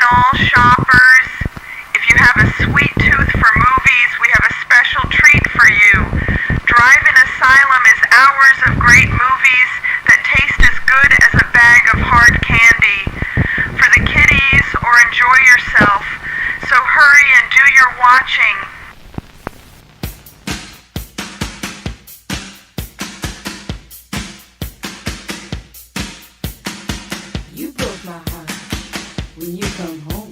all shoppers. If you have a sweet tooth for movies, we have a special treat for you. Drive-in Asylum is hours of great movies that taste as good as a bag of hard candy. For the kiddies, or enjoy yourself. So hurry and do your watching. You broke my heart when you come home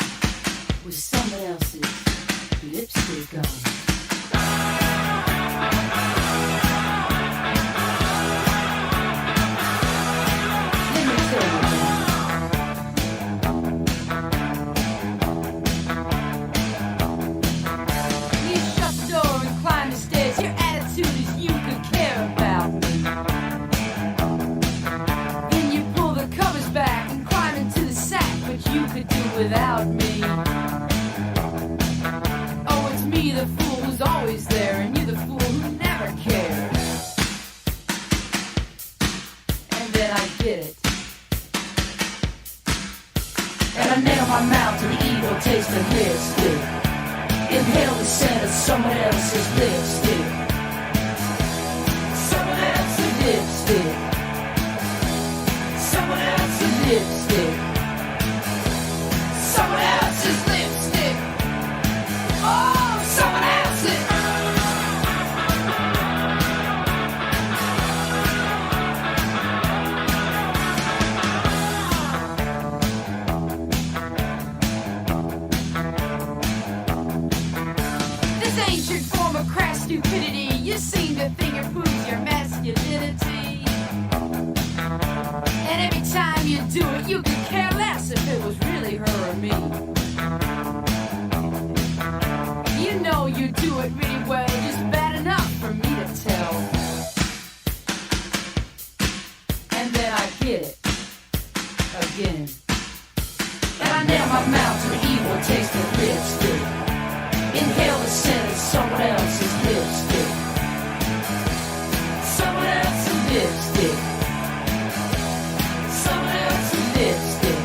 with someone else's lipstick on. Let me tell you you shut the door and climb the stairs. Your attitude is you could care about me. Then you pull the covers back and climb into the sack, but you could do without me. Oh, it's me, the fool who's always there, and you the fool who never cared. And then I get it. And I nail my mouth to the evil taste of lipstick. Inhale the scent of someone else's lipstick. Someone else's lipstick. Someone else's lipstick. Someone else's lipstick. Oh, someone else's. This ancient form of crass stupidity, you seem to think it proves your masculinity. And every time you do it, you could care less if it was really her or me. You know you do it really well, just bad enough for me to tell. And then I get it again. And I nail my mouth to the evil taste of lipstick. Inhale the scent of someone else's lipstick. Someone else's lipstick. Someone else's lipstick.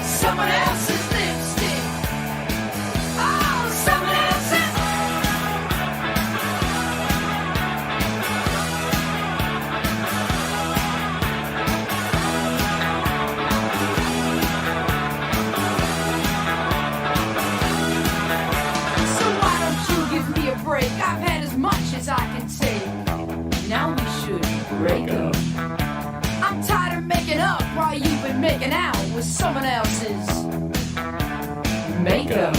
Someone else's lipstick. Oh, someone else's. So why don't you give me a break? I've had as much as I can take. Now we should break up. I'm tired of making up while you've been making out with someone else's makeup.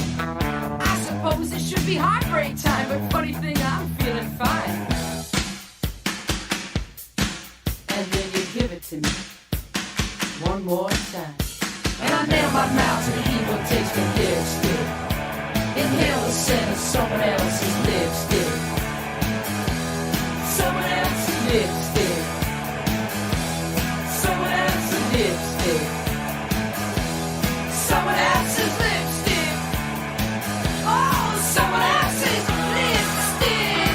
I suppose it should be heartbreak time, but funny thing, I'm feeling fine. And then you give it to me one more time. And I nail my mouth to the evil taste of lipstick. Inhale the scent of someone else's lipstick. Someone else's lipstick. Someone else's lipstick. Someone else's lipstick. Oh, someone else's lipstick.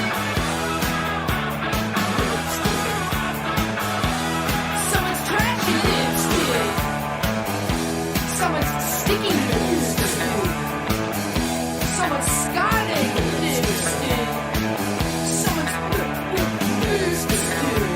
Someone's trashy lipstick. Someone's sticky lipstick. Someone's scarlet lipstick. Someone's lipstick.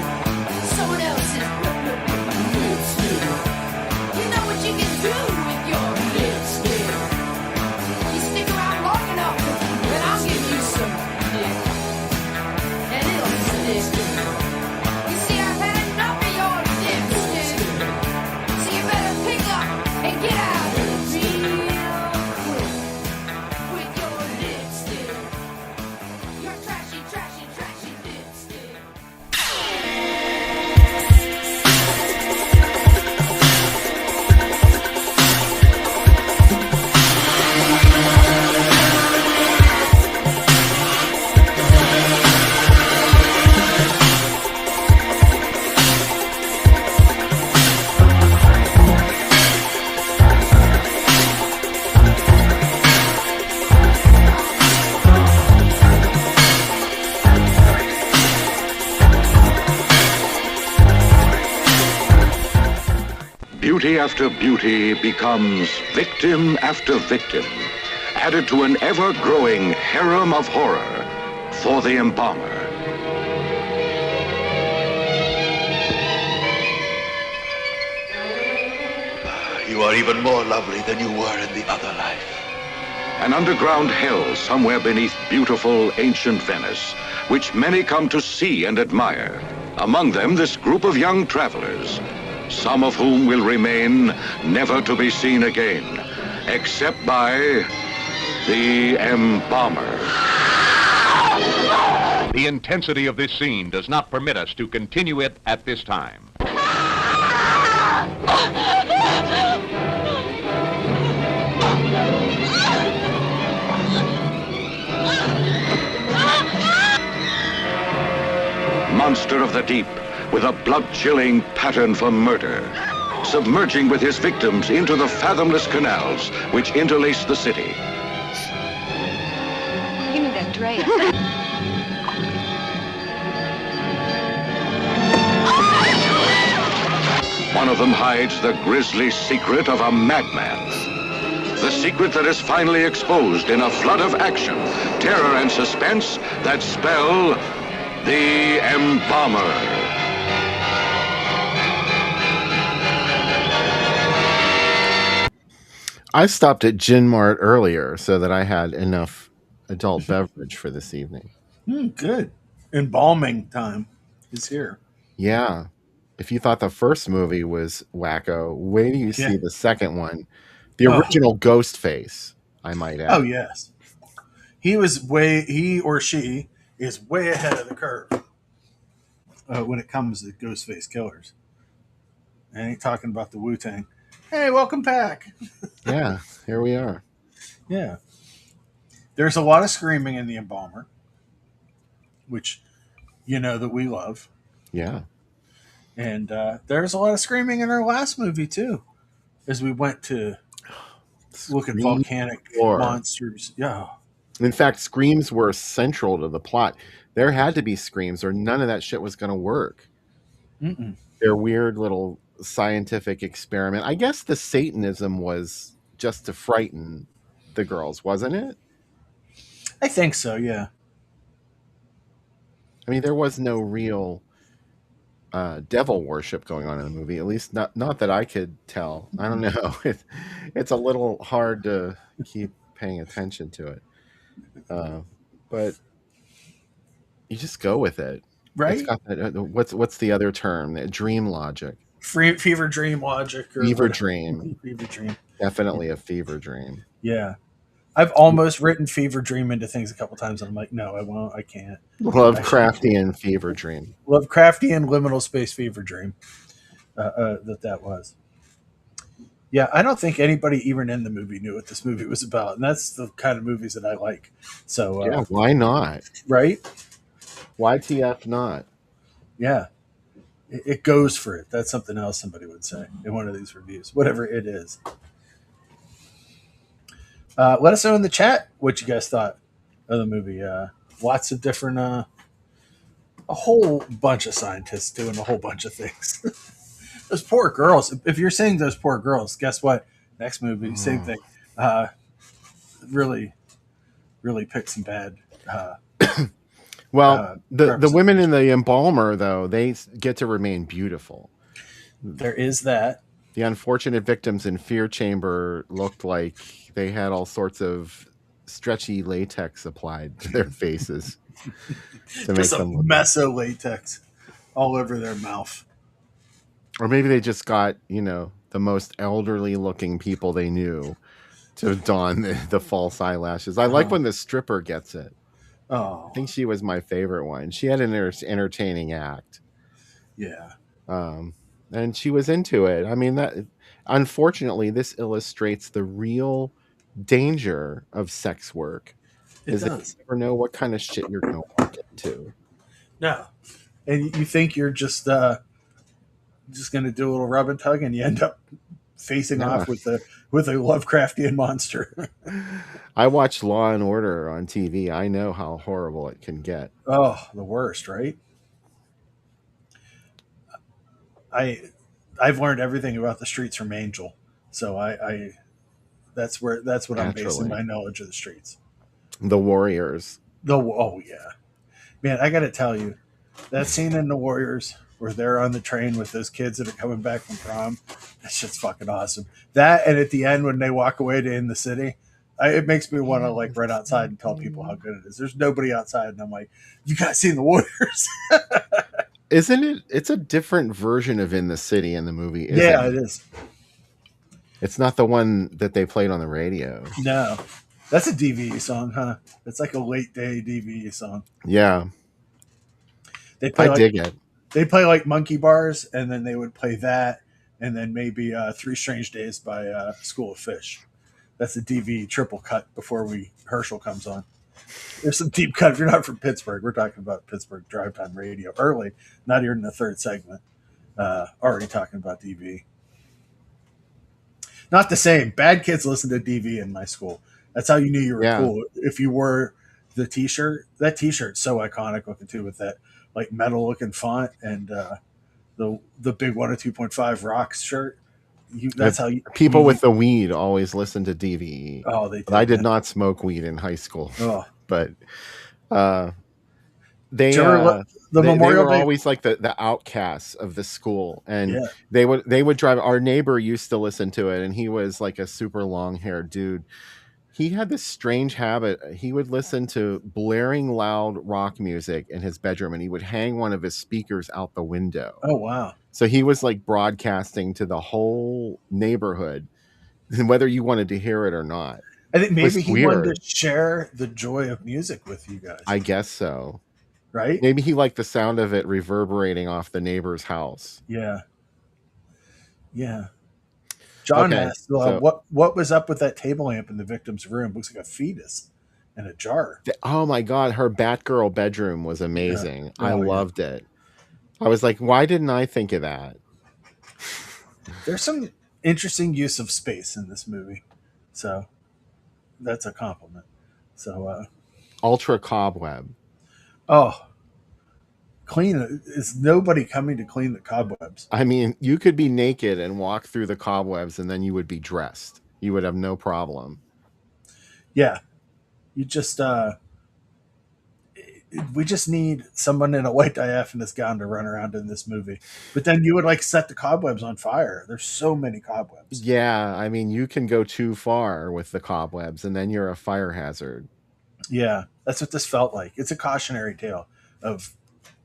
beauty after beauty becomes victim after victim, added to an ever-growing harem of horror for the embalmer. You are even more lovely than you were in the other life. An underground hell somewhere beneath beautiful ancient Venice, which many come to see and admire. Among them, this group of young travelers, some of whom will remain never to be seen again, except by the embalmer. The intensity of this scene does not permit us to continue it at this time. Monster of the deep, with a blood-chilling pattern for murder, submerging with his victims into the fathomless canals which interlace the city. Give me that tray. One of them hides the grisly secret of a madman. The secret that is finally exposed in a flood of action, terror, and suspense that spell the embalmer. I stopped at Gin Mart earlier so that I had enough adult beverage for this evening. Good. Embalming time is here. Yeah. If you thought the first movie was wacko, wait till you see the second one. The original Ghostface, I might add. Oh, yes. He or she is way ahead of the curve when it comes to Ghostface killers. And ain't talking about the Wu-Tang. Hey, welcome back. Yeah, here we are. Yeah. There's a lot of screaming in the embalmer, which you know that we love. Yeah. And there's a lot of screaming in our last movie, too, as we went to look at volcanic monsters. Yeah. In fact, screams were central to the plot. There had to be screams or none of that shit was going to work. Mm-mm. Their weird little scientific experiment. I guess the Satanism was just to frighten the girls, wasn't it? I think so, yeah. I mean, there was no real devil worship going on in the movie, at least not that I could tell. I don't know. It's a little hard to keep paying attention to it. But you just go with it. Right? It's got that, what's the other term? Dream logic. Fever dream logic. Fever dream. Fever dream. Definitely a fever dream. Yeah. I've almost written fever dream into things a couple times, and I'm like, no, I won't. I can't. Lovecraftian fever dream. Lovecraftian liminal space fever dream. That was. Yeah, I don't think anybody even in the movie knew what this movie was about, and that's the kind of movies that I like. So yeah, why not? Right? YTF not? Yeah, it goes for it. That's something else somebody would say in one of these reviews, whatever it is. Let us know in the chat what you guys thought of the movie. Lots of different, a whole bunch of scientists doing a whole bunch of things. Those poor girls. If you're saying those poor girls, guess what? Next movie, same thing. Really, really picked some bad. Well, the women in the embalmer, though, they get to remain beautiful. There is that. The unfortunate victims in Fear Chamber looked like they had all sorts of stretchy latex applied to their faces. To just make them meso latex all over their mouth. Or maybe they just got, the most elderly looking people they knew to don the false eyelashes. I like when the stripper gets it. Oh. I think she was my favorite one. She had an entertaining act. Yeah. And she was into it. I mean, that unfortunately, this illustrates the real danger of sex work. It does. You never know what kind of shit you're going to walk into. No. And you think you're just going to do a little rub and tug, and you end up facing off with a Lovecraftian monster. I watch Law and Order on TV. I know how horrible it can get. Oh, the worst, right? I I've learned everything about the streets from Angel, so I that's what I'm basing Naturally. my knowledge of the streets. The Warriors. Oh yeah, man, I got to tell you, that scene in the Warriors where they're on the train with those kids that are coming back from prom, that shit's fucking awesome. That, and at the end when they walk away to In the City, it makes me want to like run outside and tell people how good it is. There's nobody outside, and I'm like, you guys seen the Warriors? Isn't it? It's a different version of In the City in the movie. Yeah, it is. It's not the one that they played on the radio. No, that's a DVE song, huh? It's like a late day DVE song. Yeah, They play I dig it. They play like Monkey Bars, and then they would play that, and then maybe Three Strange Days by School of Fish. That's a DV triple cut before Herschel comes on. There's some deep cut. If you're not from Pittsburgh, we're talking about Pittsburgh Drive Time Radio early, not even in the third segment. Already talking about DV. Not the same. Bad kids listen to DV in my school. That's how you knew you were cool. If you wore the T-shirt, that T-shirt's so iconic looking too, with that like metal looking font and the big 102.5 Rocks shirt. That's how people with the weed always listen to DVE. Oh, they did. I did not smoke weed in high school, but they Memorial were Day always like the outcasts of the school, and they would drive. Our neighbor used to listen to it, and he was like a super long haired dude. He had this strange habit. He would listen to blaring loud rock music in his bedroom, and he would hang one of his speakers out the window. Oh, wow. So he was like broadcasting to the whole neighborhood, whether you wanted to hear it or not. I think maybe he wanted to share the joy of music with you guys. I guess so. Right? Maybe he liked the sound of it reverberating off the neighbor's house. Yeah. Yeah. John asked, what was up with that table lamp in the victim's room? Looks like a fetus in a jar. Oh my God, her Batgirl bedroom was amazing. Yeah. I loved it. I was like, why didn't I think of that? There's some interesting use of space in this movie. So that's a compliment. So Ultra Cobweb. Oh. Clean. Is nobody coming to clean the cobwebs? I mean, you could be naked and walk through the cobwebs, and then you would be dressed. You would have no problem. Yeah. You just we just need someone in a white diaphanous gown to run around in this movie. But then you would like set the cobwebs on fire. There's so many cobwebs. Yeah, I mean, you can go too far with the cobwebs, and then you're a fire hazard. Yeah, that's what this felt like. It's a cautionary tale of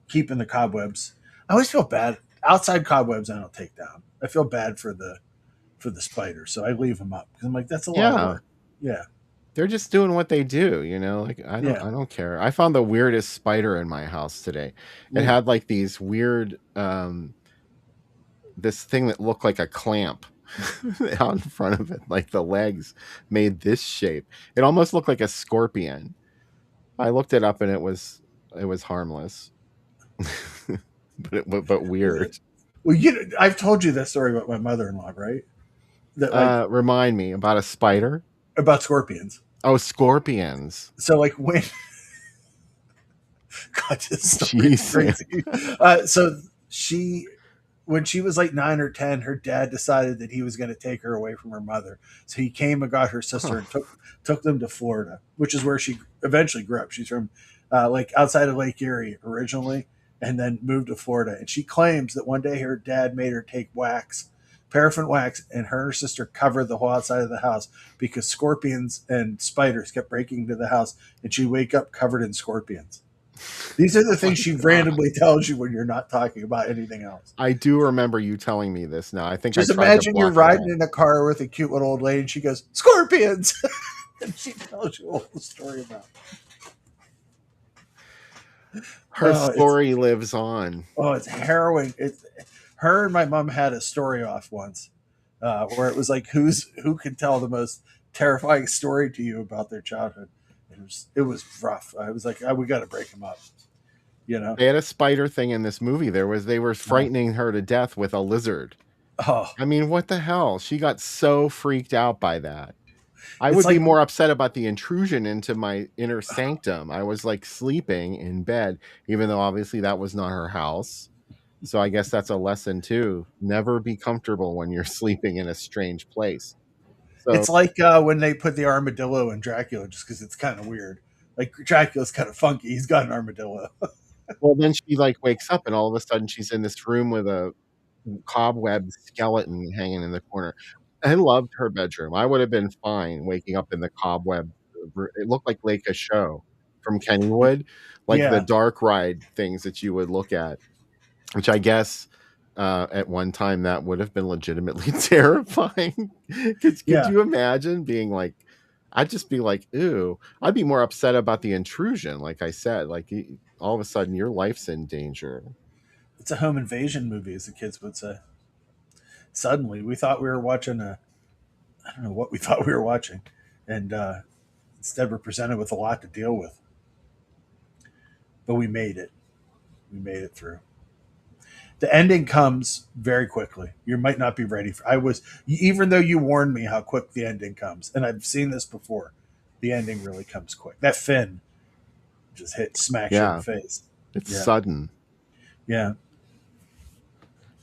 keeping the cobwebs. I always feel bad. Outside cobwebs I don't take down. I feel bad for the spiders, so I leave them up because I'm like, that's a lot of work. Yeah. They're just doing what they do, you know. Like I don't care. I found the weirdest spider in my house today. It had like these weird this thing that looked like a clamp out in front of it, like the legs made this shape. It almost looked like a scorpion. I looked it up and it was harmless. but weird. Well, I've told you that story about my mother-in-law, right? That remind me about a spider. About scorpions. Oh, scorpions. So like when God, this story is crazy. So when she was like 9 or 10, her dad decided that he was going to take her away from her mother. So he came and got her sister and took them to Florida, which is where she eventually grew up. She's from like outside of Lake Erie originally, and then moved to Florida. And she claims that one day her dad made her take paraffin wax, and her and her sister covered the whole outside of the house because scorpions and spiders kept breaking into the house, and she'd wake up covered in scorpions. These are the things she randomly tells you when you're not talking about anything else. I do remember you telling me this now. I think just imagine you're riding in a car with a cute little old lady, and she goes, "Scorpions!" and she tells you a whole story about it. Her story lives on. Oh, it's harrowing. Her and my mom had a story off once where it was like, who can tell the most terrifying story to you about their childhood? It was rough. I was like, we got to break them up. You know, they had a spider thing in this movie. They were frightening her to death with a lizard. Oh, I mean, what the hell? She got so freaked out by that. I would be more upset about the intrusion into my inner sanctum. I was like sleeping in bed, even though obviously that was not her house. So I guess that's a lesson too. Never be comfortable when you're sleeping in a strange place. So It's like when they put the armadillo in Dracula, just because it's kind of weird. Like Dracula's kind of funky. He's got an armadillo. well, then she like wakes up and all of a sudden she's in this room with a cobweb skeleton hanging in the corner. I loved her bedroom. I would have been fine waking up in the cobweb. It looked like Lake Show from Kennywood, like the Yeah, dark ride things that you would look at, which I guess at one time that would have been legitimately terrifying. Could yeah. you imagine being like? I'd just be like, "Ooh!" I'd be more upset about the intrusion. Like I said, like all of a sudden your life's in danger. It's a home invasion movie, as the kids would say. Suddenly, we thought we were watching a. I don't know what we thought we were watching, and instead we're presented with a lot to deal with. But we made it. We made it through. The ending comes very quickly. You might not be ready for. I was even though you warned me how quick the ending comes, and I've seen this before. The ending really comes quick. That fin just smacks you in the Yeah, face. it's Yeah, sudden. yeah,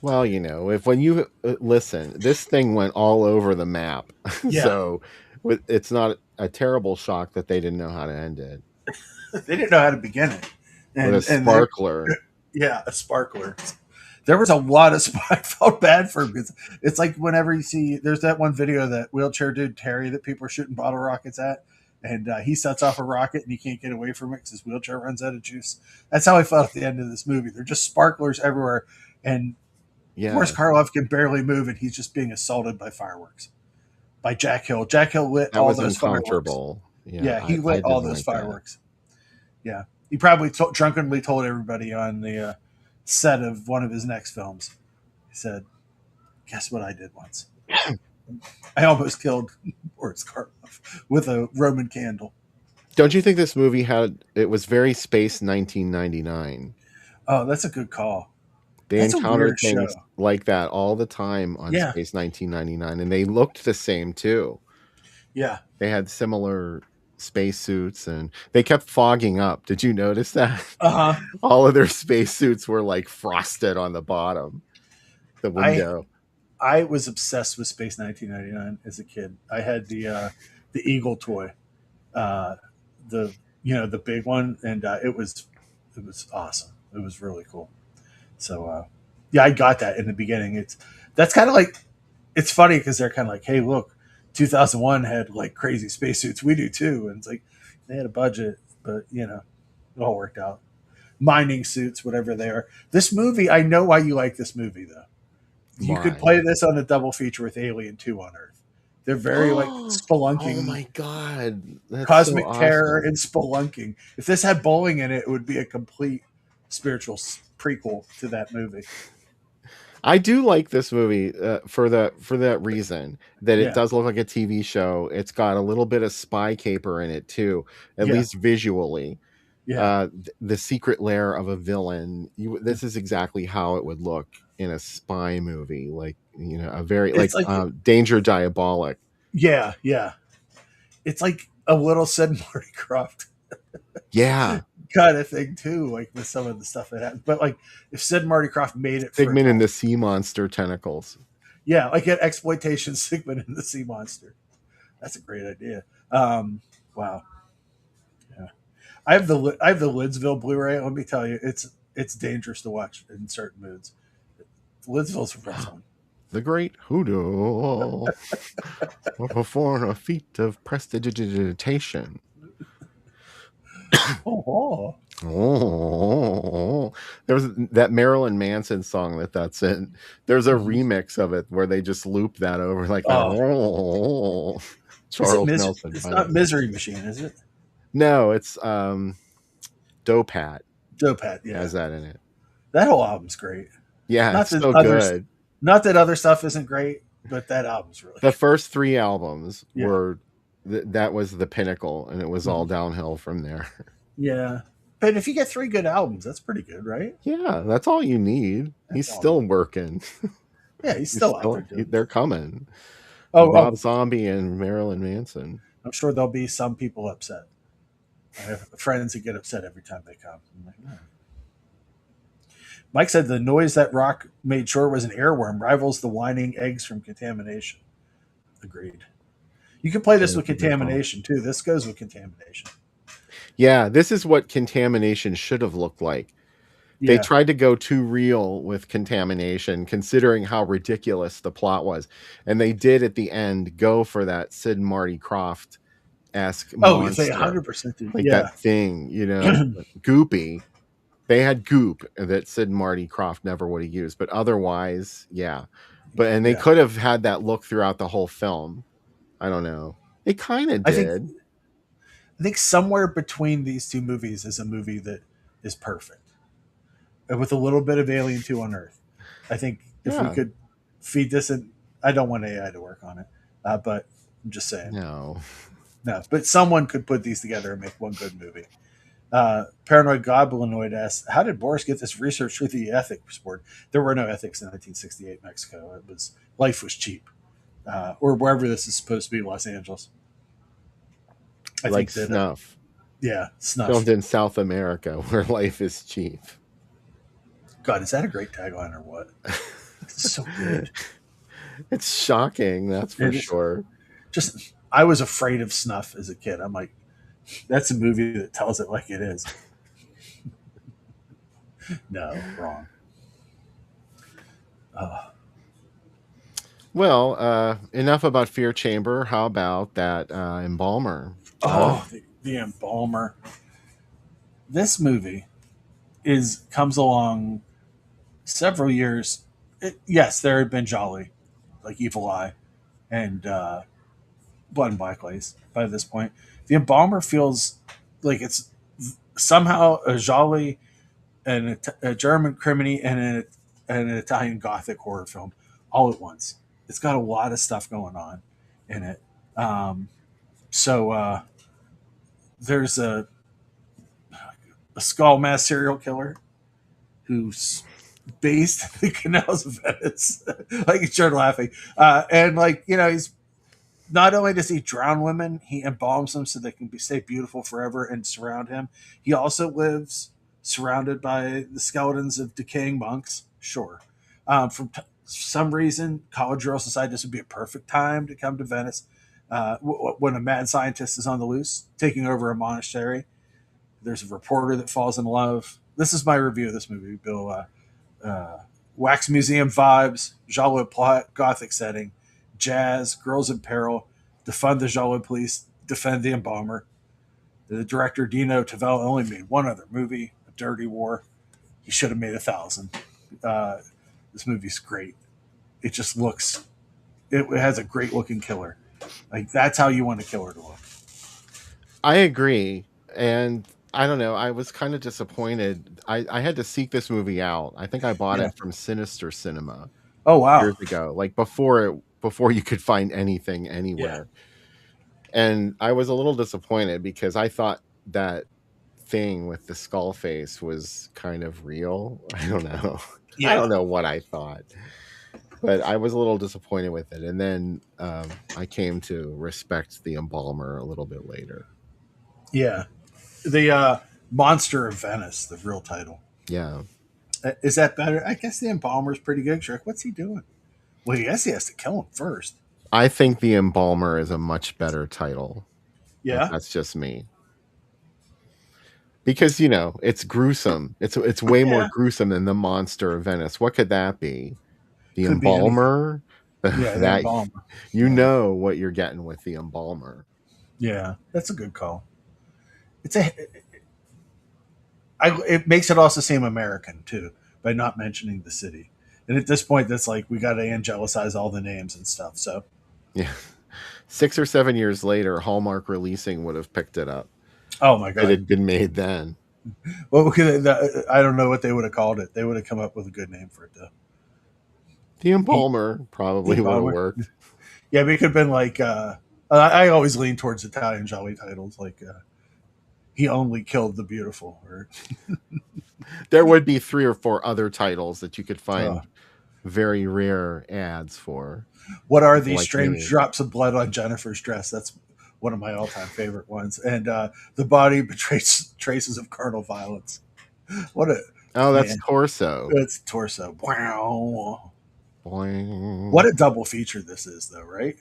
Well, if when you listen, this thing went all over the map. yeah. So it's not a terrible shock that they didn't know how to end it They didn't know how to begin it, with a and they sparkler. yeah, a sparkler. There was a lot of I felt bad for him because it's like whenever you see there's that one video of that wheelchair dude Terry that people are shooting bottle rockets at, and he sets off a rocket and he can't get away from it because his wheelchair runs out of juice. That's how I felt at the end of this movie. They're just sparklers everywhere, and Boris Yeah, Karloff can barely move, and he's just being assaulted by fireworks by Jack Hill. Jack Hill lit that all was those fireworks. uncomfortable. Yeah, Yeah, he I lit all didn't those like that. fireworks. Yeah, he probably drunkenly told everybody on the set of one of his next films. He said, "Guess what I did once? I almost killed Boris Karloff with a Roman candle." Don't you think this movie it was very Space 1999? Oh, that's a good call. They That's a encounter weird things show. like that all the time on Yeah, Space 1999, and they looked the same too. yeah. They had similar spacesuits, and they kept fogging up. Did you notice that? Uh huh. All of their spacesuits were like frosted on the bottom, the I window. I was obsessed with Space 1999 as a kid. I had the Eagle toy, uh, the the big one, and it was awesome. It was really cool. So yeah, I got that in the beginning. That's kind of like it's funny because they're kind of like, hey, look, 2001 had like crazy spacesuits. We do too, and it's like they had a budget, but it all worked out. Mining suits, whatever they are. This movie, I know why you like this movie though. You could Why? play this on a double feature with Alien 2 on Earth. They're very like Oh spelunking, my god, that's so cosmic terror, awesome. and spelunking. If this had bowling in it, it would be a complete spiritual prequel to that movie. I do like this movie for that reason that it Yeah, does look like a TV show. It's got a little bit of spy caper in it too, at yeah, least visually. yeah. The secret lair of a villain. This is exactly how it would look in a spy movie, like a very It's like like Danger Diabolic. yeah, yeah. It's like a little said Marty Croft Yeah, kind of thing too, like with some of the stuff that happens. But like if Sid Marty Croft made it for Figment and the adults, sea monster tentacles. yeah, like an exploitation segment in the Sea Monster. That's a great idea. Wow, yeah. I have the Lidsville Blu-ray. Let me tell you, it's dangerous to watch in certain moods. Lidsville's a rough one. The great hoodoo will perform a feat of prestidigitation. Oh, Oh, there was that Marilyn Manson song that's in. There's a mhm. remix of it where they just loop that over like that. Oh, Oh, is it Charles Nelson. It's By the not way, Misery Machine, is it? no, it's Dopat Dopat, has yeah. that in it. That whole album's great. Yeah, Not it's that so others, good. not that other stuff isn't great, but that album's really The good. first three albums Yeah, were that was the pinnacle, and it was all mhm. downhill from there. Yeah. But if you get three good albums, that's pretty good, right? Yeah, that's all you need. He's That's all you still need. working. Yeah, he's still out there doing They're it. coming. Oh, Rob oh, Zombie and Marilyn Manson. I'm sure there'll be some people upset. I have friends that get upset every time they come. I'm like, Mike said the noise that rock made sure was an airworm rivals the whining eggs from contamination. Agreed. You can play this with contamination too. This goes with contamination. Yeah, this is what contamination should have looked like. They Yeah. tried to go too real with contamination, considering how ridiculous the plot was. And they did at the end go for that Sid and Marty Krofft-esque Oh, yes, they monster. 100% did. Like Yeah. that thing, goopy. They had goop that Sid and Marty Krofft never would have used. But otherwise, yeah. And they could have had that look throughout the whole film. I don't know. It kind of did. I think somewhere between these two movies is a movie that is perfect. And with a little bit of Alien 2 on Earth. I think if we could feed this in, I don't want AI to work on it, but I'm just saying. No, but someone could put these together and make one good movie. Paranoid Goblinoid asks, how did Boris get this research through the ethics board? There were no ethics in 1968 Mexico. Life was cheap. Or wherever this is supposed to be, Los Angeles. I like think that, Snuff. Snuff. Filmed in South America, where life is cheap. God, is that a great tagline or what? It's so good. It's shocking, that's for sure. Just, I was afraid of Snuff as a kid. I'm like, that's a movie that tells it like it is. No, wrong. Well, enough about Fear Chamber. How about that Embalmer? Oh, the Embalmer. This movie comes along several years. Yes, there had been Jolly, like Evil Eye, and Blood and Black Lace by this point. The Embalmer feels like it's somehow a Jolly and a German criminy and an Italian Gothic horror film all at once. It's got a lot of stuff going on in it. So there's a skull mass serial killer who's based in the canals of Venice. Like, he started laughing. And, he's not only does he drown women, he embalms them so they can stay beautiful forever and surround him. He also lives surrounded by the skeletons of decaying monks. Sure. For some reason, college girls decide this would be a perfect time to come to Venice when a mad scientist is on the loose, taking over a monastery. There's a reporter that falls in love. This is my review of this movie, Bill. Wax museum vibes, giallo plot, gothic setting, jazz, girls in peril, defund the giallo police, defend the embalmer. The director Dino Tavel only made one other movie, A Dirty War. He should have made 1,000. This movie's great. It just looks, it has a great looking killer. Like, that's how you want a killer to look. I agree. And I don't know. I was kind of disappointed. I had to seek this movie out. I think I bought it from Sinister Cinema. Oh, wow. Years ago, like before you could find anything anywhere. And I was a little disappointed because I thought that thing with the skull face was kind of real. I don't know. I don't know what I thought, but I was a little disappointed with it. And then I came to respect the Embalmer a little bit later. Yeah. The Monster of Venice, the real title. Yeah. Is that better? I guess the Embalmer's pretty good. Shrek, what's he doing? Well, I guess he has to kill him first. I think the Embalmer is a much better title. Yeah. That's just me. Because, it's gruesome. It's way more gruesome than the Monster of Venice. What could that be? The Embalmer? Yeah, the Embalmer. You know what you're getting with the Embalmer. Yeah, that's a good call. It makes it also seem American, too, by not mentioning the city. And at this point, that's like, we got to angelicize all the names and stuff, so. Yeah. 6 or 7 years later, Hallmark Releasing would have picked it up. Oh, my God. It had been made then. Well, I don't know what they would have called it. They would have come up with a good name for it, though. The Embalmer probably would have worked. Yeah, but it could have been like, I always lean towards Italian jolly titles, like He Only Killed the Beautiful. Or there would be 3 or 4 other titles that you could find very rare ads for. What are these strange drops of blood on Jennifer's dress? That's one of my all-time favorite ones. And the body betrays traces of carnal violence. Oh, that's Yeah. Torso. It's Torso. Wow. Boing. What a double feature this is, though, right?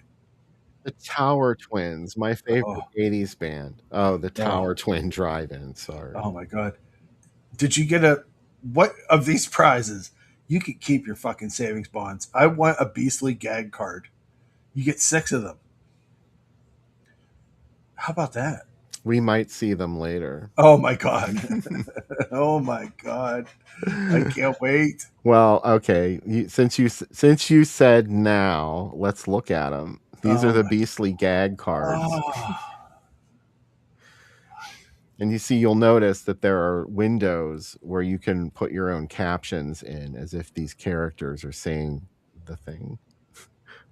The Tower Twins, my favorite Oh, 80s band. Oh, the oh, Tower Twin Drive-In. Sorry. oh my God. Did you get what of these prizes? You could keep your fucking savings bonds. I want a beastly gag card. You get 6 of them. How about that? We might see them later. Oh my God. Oh my God. I can't wait. Well, okay. Since you said now, let's look at them. These are Oh the my. beastly gag cards. Oh. And you'll notice that there are windows where you can put your own captions in as if these characters are saying the thing.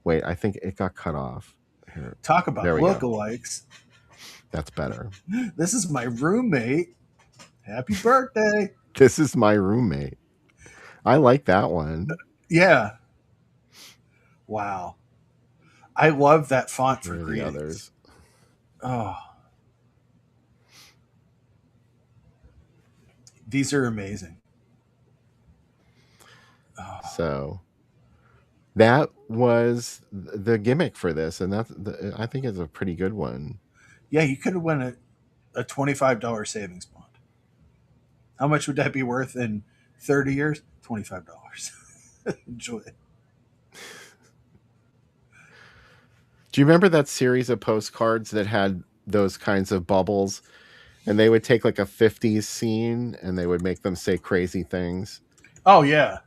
Wait, I think it got cut off. Here. Talk about There we go. lookalikes. That's better. This is my roommate. Happy birthday. This is my roommate. I like that one. Yeah. Wow. I love that font for Here are the greetings. others. Oh. These are amazing. Oh. So that was the gimmick for this, and I think it's a pretty good one. Yeah, you could have won a $25 savings bond. How much would that be worth in 30 years? $25. Enjoy it. Do you remember that series of postcards that had those kinds of bubbles? And they would take like a 50s scene and they would make them say crazy things. Oh, yeah.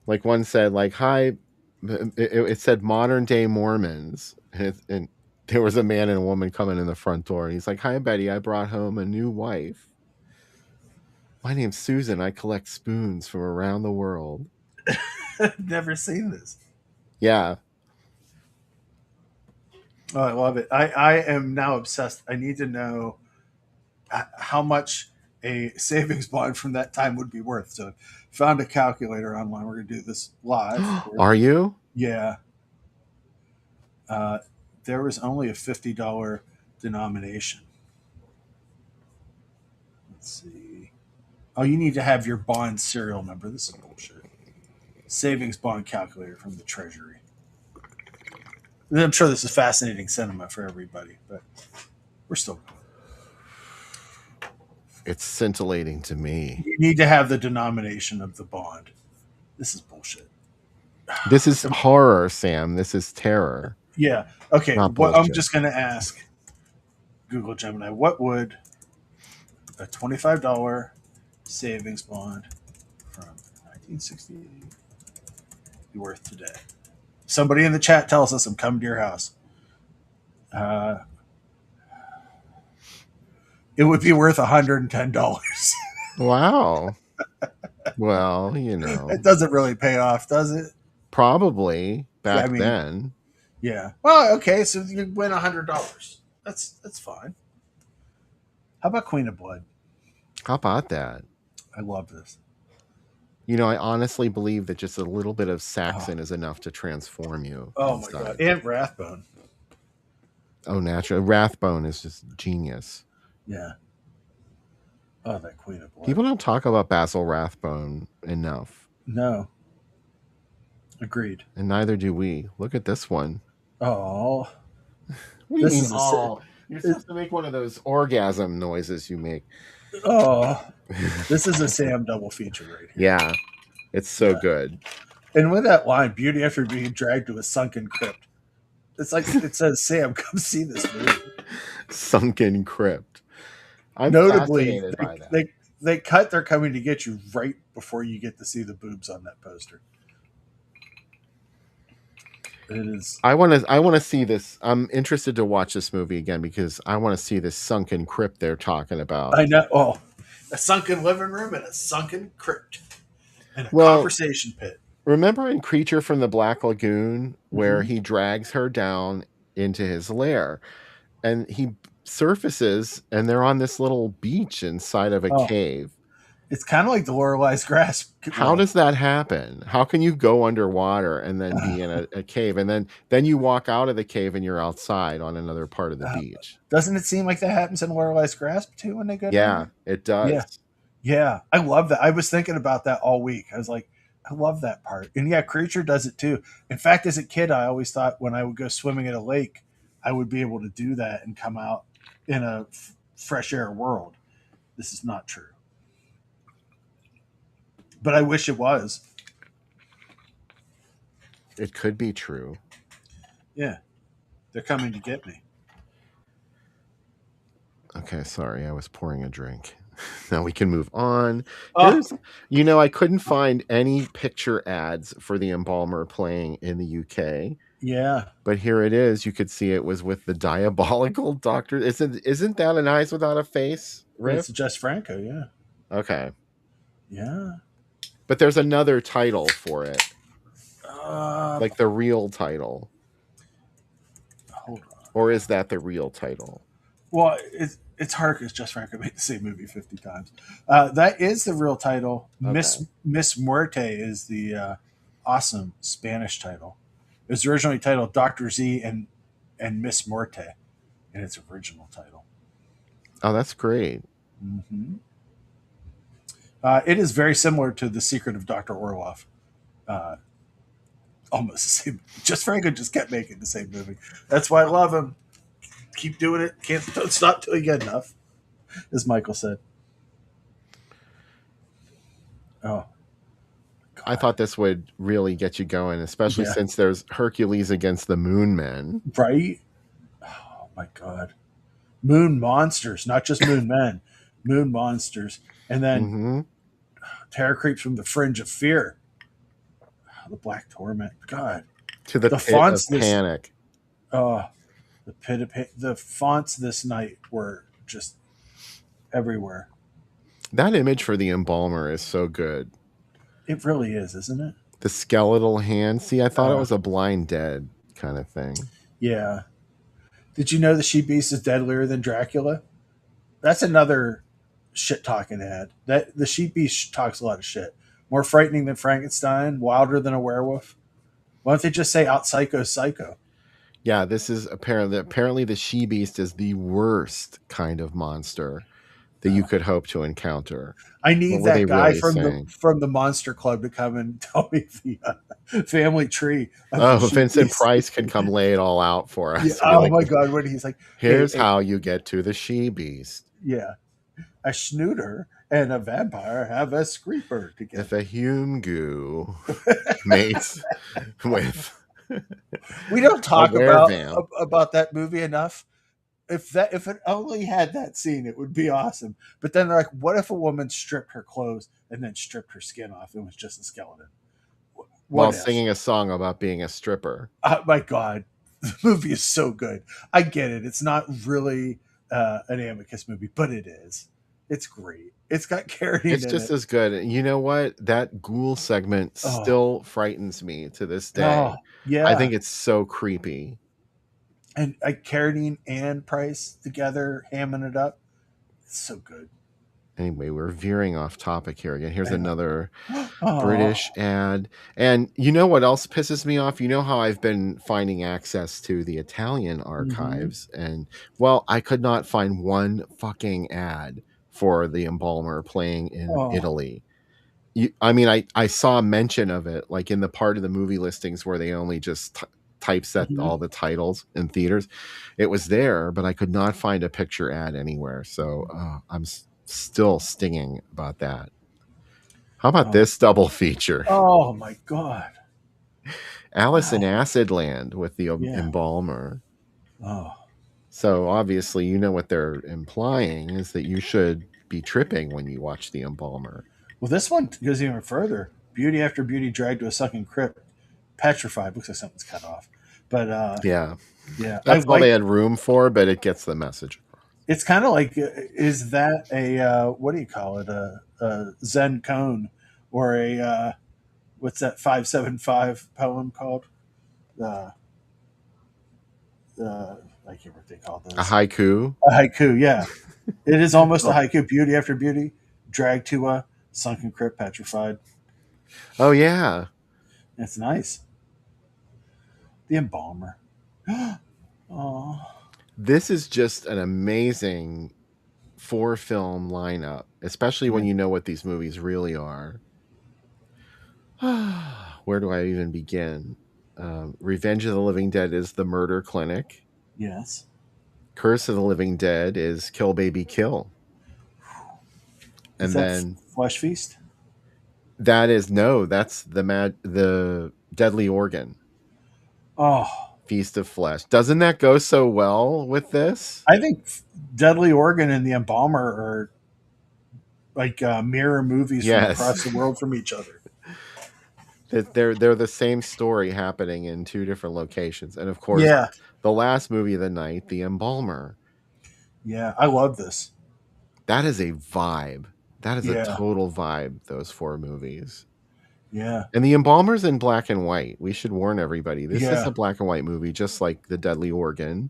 Like one said, like, hi, it said modern day Mormons. And there was a man and a woman coming in the front door. And he's like, hi, Betty, I brought home a new wife. My name's Susan. I collect spoons from around the world. Never seen this. Yeah. Oh, I love it. I am now obsessed. I need to know how much a savings bond from that time would be worth. So, found a calculator online. We're going to do this live. Are you? Yeah. There was only a $50 denomination. Let's see. Oh, you need to have your bond serial number. This is bullshit. Savings bond calculator from the Treasury. I'm sure this is fascinating cinema for everybody, but we're still going. It's scintillating to me. You need to have the denomination of the bond. This is bullshit. This is horror, Sam. This is terror. Yeah. Okay. Not What I'm bullshit. just going to ask Google Gemini, what would a $25 savings bond from 1968 be worth today? Somebody in the chat tells us I'm coming to your house. It would be worth $110. Wow. Well, you know. It doesn't really pay off, does it? Probably back Yeah, I mean- then. Yeah. Well, okay, so you win $100. That's fine. How about Queen of Blood? How about that? I love this. You know, I honestly believe that just a little bit of Saxon is enough to transform you. Oh my inside. god. And Rathbone. Oh, natural. Rathbone is just genius. Yeah. Oh, that Queen of Blood. People don't talk about Basil Rathbone enough. No. Agreed. And neither do we. Look at this one. Oh. What do you This mean, is a oh? You're supposed to make one of those orgasm noises you make. Oh. This is a Sam double feature right here. Yeah. It's so good. And with that line, beauty after being dragged to a sunken crypt. It's like it says, Sam, come see this movie. Sunken crypt. I'm Notably, fascinated by that. they cut They're Coming to Get You right before you get to see the boobs on that poster. It is. I want to see this. I'm interested to watch this movie again because I want to see this sunken crypt they're talking about. I know. Oh, a sunken living room and a sunken crypt and a Well, conversation pit. Remember in Creature from the Black Lagoon where he drags her down into his lair and he surfaces and they're on this little beach inside of a cave. It's kind of like the Lorelai's Grass. How does that happen? How can you go underwater and then be in a cave and then you walk out of the cave and you're outside on another part of the beach? Doesn't it seem like that happens in Lorelai's Grasp too when they go down? Yeah, it does. Yeah, I love that. I was thinking about that all week. I was like, I love that part. And yeah, Creature does it too. In fact, as a kid, I always thought when I would go swimming at a lake, I would be able to do that and come out in a fresh air world. This is not true, but I wish it was. It could be true. Yeah, they're coming to get me. Okay, sorry, I was pouring a drink. Now we can move on. Oh, I couldn't find any picture ads for the embalmer playing in the UK, yeah, but here it is. You could see it was with the diabolical doctor. Isn't that an Eyes Without a Face it's riff? Jess Franco. Yeah, Okay, yeah. but there's another title for it, Uh, like the real title, hold on. or is that the real title? Well, it's hard because Jess Franco made the same movie 50 times. That is the real title. Okay. Miss Muerte is the awesome Spanish title. It was originally titled Doctor Z and Miss Muerte in its original title. Oh, that's great. Mm-hmm. It is very similar to The Secret of Dr. Orloff. Uh, Almost the same. Jess Franco just kept making the same movie. That's why I love him. Keep doing it. Don't stop till you get enough, as Michael said. Oh, God. I thought this would really get you going, especially Yeah. since there's Hercules against the Moon Men. Right? Oh my God. Moon monsters, not just moon men, moon monsters. And then Mm-hmm. Terror Creeps from the Fringe of Fear. The Black Torment. God. To the The pit fonts of panic. The pit of the fonts this night were just everywhere. That image for the embalmer is so good. It really is, isn't it? The skeletal hand. See, I thought it Uh, was a Blind Dead kind of thing. Yeah. Did you know the she beast is deadlier than Dracula? That's another shit talking ad. That the she beast talks a lot of shit. More frightening than Frankenstein, wilder than a werewolf. Why don't they just say out psycho? Yeah, this is apparently the she beast is the worst kind of monster that you could hope to encounter. I What need were they that guy really saying? from the Monster Club to come and tell me the family tree of Oh, the she Vincent beast. Price can come lay it all out for Yeah. us. Be Oh like, my God! When he's like, here's hey, how you get to the she beast. yeah, a snooter and a vampire have a screeper together. If a Hume goo mates with We don't talk a werevamp. about that movie enough. If it only had that scene, it would be awesome. But then they're like, what if a woman stripped her clothes and then stripped her skin off and was just a skeleton? What While if? singing a song about being a stripper. My God, the movie is so good. I get it. It's not really an Amicus movie, but it is. It's great. It's got carrying It's in just it. as good. You know what? That ghoul segment Oh, still frightens me to this day. oh, I yeah. think it's so creepy. And Carradine and Price together hamming it up. It's so good. Anyway, we're veering off topic here again. Here's I know. another Oh, British ad. And you know what else pisses me off? You know how I've been finding access to the Italian archives, and well, I could not find one fucking ad for the embalmer playing in oh, Italy. I saw a mention of it, like in the part of the movie listings where they only just typeset mhm. all the titles in theaters. It was there, but I could not find a picture ad anywhere. So I'm still stinging about that. How about Oh. this double feature? Oh my God. Alice in Wow. Acidland with the Yeah. embalmer. Oh. So obviously, you know what they're implying is that you should be tripping when you watch the embalmer. Well, this one goes even further. Beauty after beauty dragged to a sunken crypt, petrified. Looks like something's cut off. But Yeah, yeah, that's all they had room for, but it gets the message. It's kind of like, is that a what do you call it? A Zen cone, or a what's that 575 poem called? Uh, I can't remember what they call those. A haiku. A haiku, yeah. It is almost a haiku. Beauty after beauty, dragged to a sunken crypt, petrified. Oh yeah, It's nice. The embalmer. Oh, this is just an amazing 4-film lineup especially when you know what these movies really are. Where do I even begin? Revenge of the Living Dead is the murder clinic. Yes. Curse of the Living Dead is Kill Baby Kill. Is And that then Flesh Feast? that's the Deadly Organ, Oh, Feast of Flesh. Doesn't that go so well with this? I think Deadly Organ and the Embalmer are like mirror movies from Yes. across the world from each other. They're the same story happening in two different locations. And of course, Yeah, the last movie of the night, The Embalmer, yeah, I love this. that is a vibe. That is a Yeah, total vibe, those four movies. yeah, And The Embalmer's in black and white. We should warn everybody. This is yeah. a black and white movie, just like The Deadly Organ.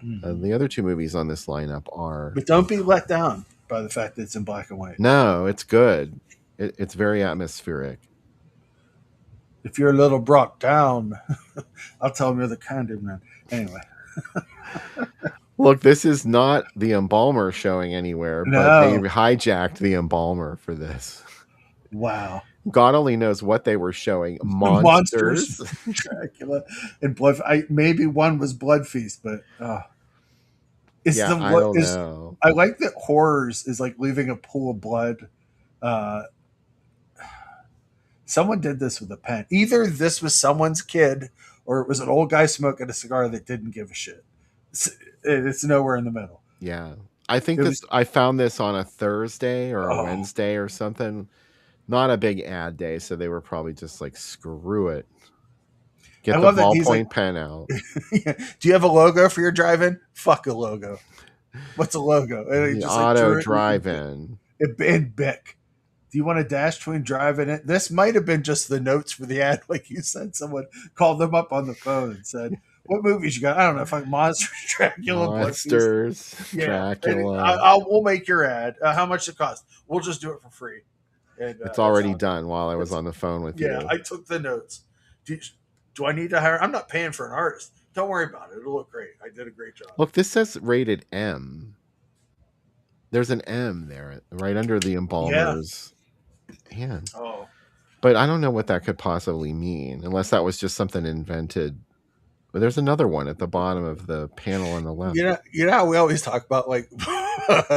Mhm. The other two movies on this lineup are... But don't be let down by the fact that it's in black and white. No, it's good. It's very atmospheric. If you're a little brought down, I'll tell them you're the kind of man. Anyway, Look, this is not The Embalmer showing anywhere, but they no, hijacked The Embalmer for this. wow. God only knows what they were showing. Monsters, Monsters. Dracula, and blood. Maybe one was Blood Feast, but it's Yeah, the I what don't is. know. I like that horrors is like leaving a pool of blood. Uh, Someone did this with a pen. Either this was someone's kid, or it was an old guy smoking a cigar that didn't give a shit. It's nowhere in the middle. Yeah. I think It was. I found this on a Thursday or a Oh, Wednesday or something. Not a big ad day, so they were probably just like, screw it. I Get the love that he's like, ballpoint pen out. "Do you have a logo for your drive-in? Fuck a logo. What's a logo?" And he The just like auto drew it drive-in. in Bic. Do you want a dash between driving it? This might have been just the notes for the ad, like you said. Someone called them up on the phone and said, "What movies you got?" I don't know, like Monsters, Dracula, Blood Feast. Monsters, Yeah, Dracula. we'll make your ad. How much it cost? We'll just do it for free. And It's that's already how. done while I was on the phone with Yeah, you. I took the notes. Do I need to hire? I'm not paying for an artist. Don't worry about it. It'll look great. I did a great job. Look, this says rated M. There's an M there, right under the Yeah. embalmer's hand. Oh, But I don't know what that could possibly mean, unless that was just something invented. But there's another one at the bottom of the panel on the left. you know how we always talk about like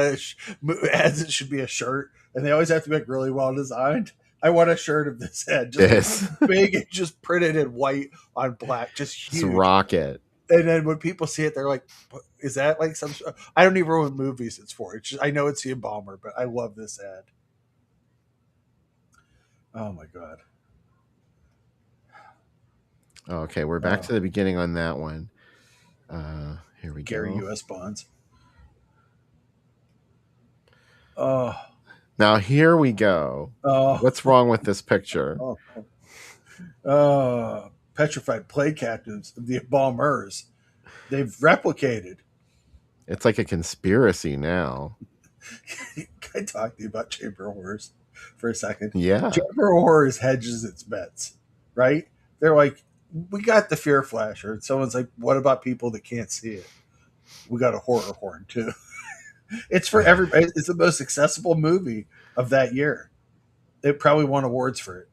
ads that should be a shirt, and they always have to be like really well designed. I want a shirt of this ad, just This. big and just printed in white on black, just It's huge. rocket. And then when people see it, they're like, "Is that like some?" I don't even know what movies it's for. It's just, I know it's the embalmer, but I love this ad. Oh my god! Okay, we're back to the beginning on that one. Here we Gary go. U.S. Bonds. Oh, Now here we go. oh, What's wrong with this picture? petrified plague captives of the embalmers. They've replicated. It's like a conspiracy now. Can I talk to you about Chamber of Horrors for a second? Yeah. Chamber of Horrors hedges its bets, right? They're like, we got the fear flasher. And someone's like, what about people that can't see it? We got a horror horn too. It's for everybody. It's the most accessible movie of that year. It probably won awards for it.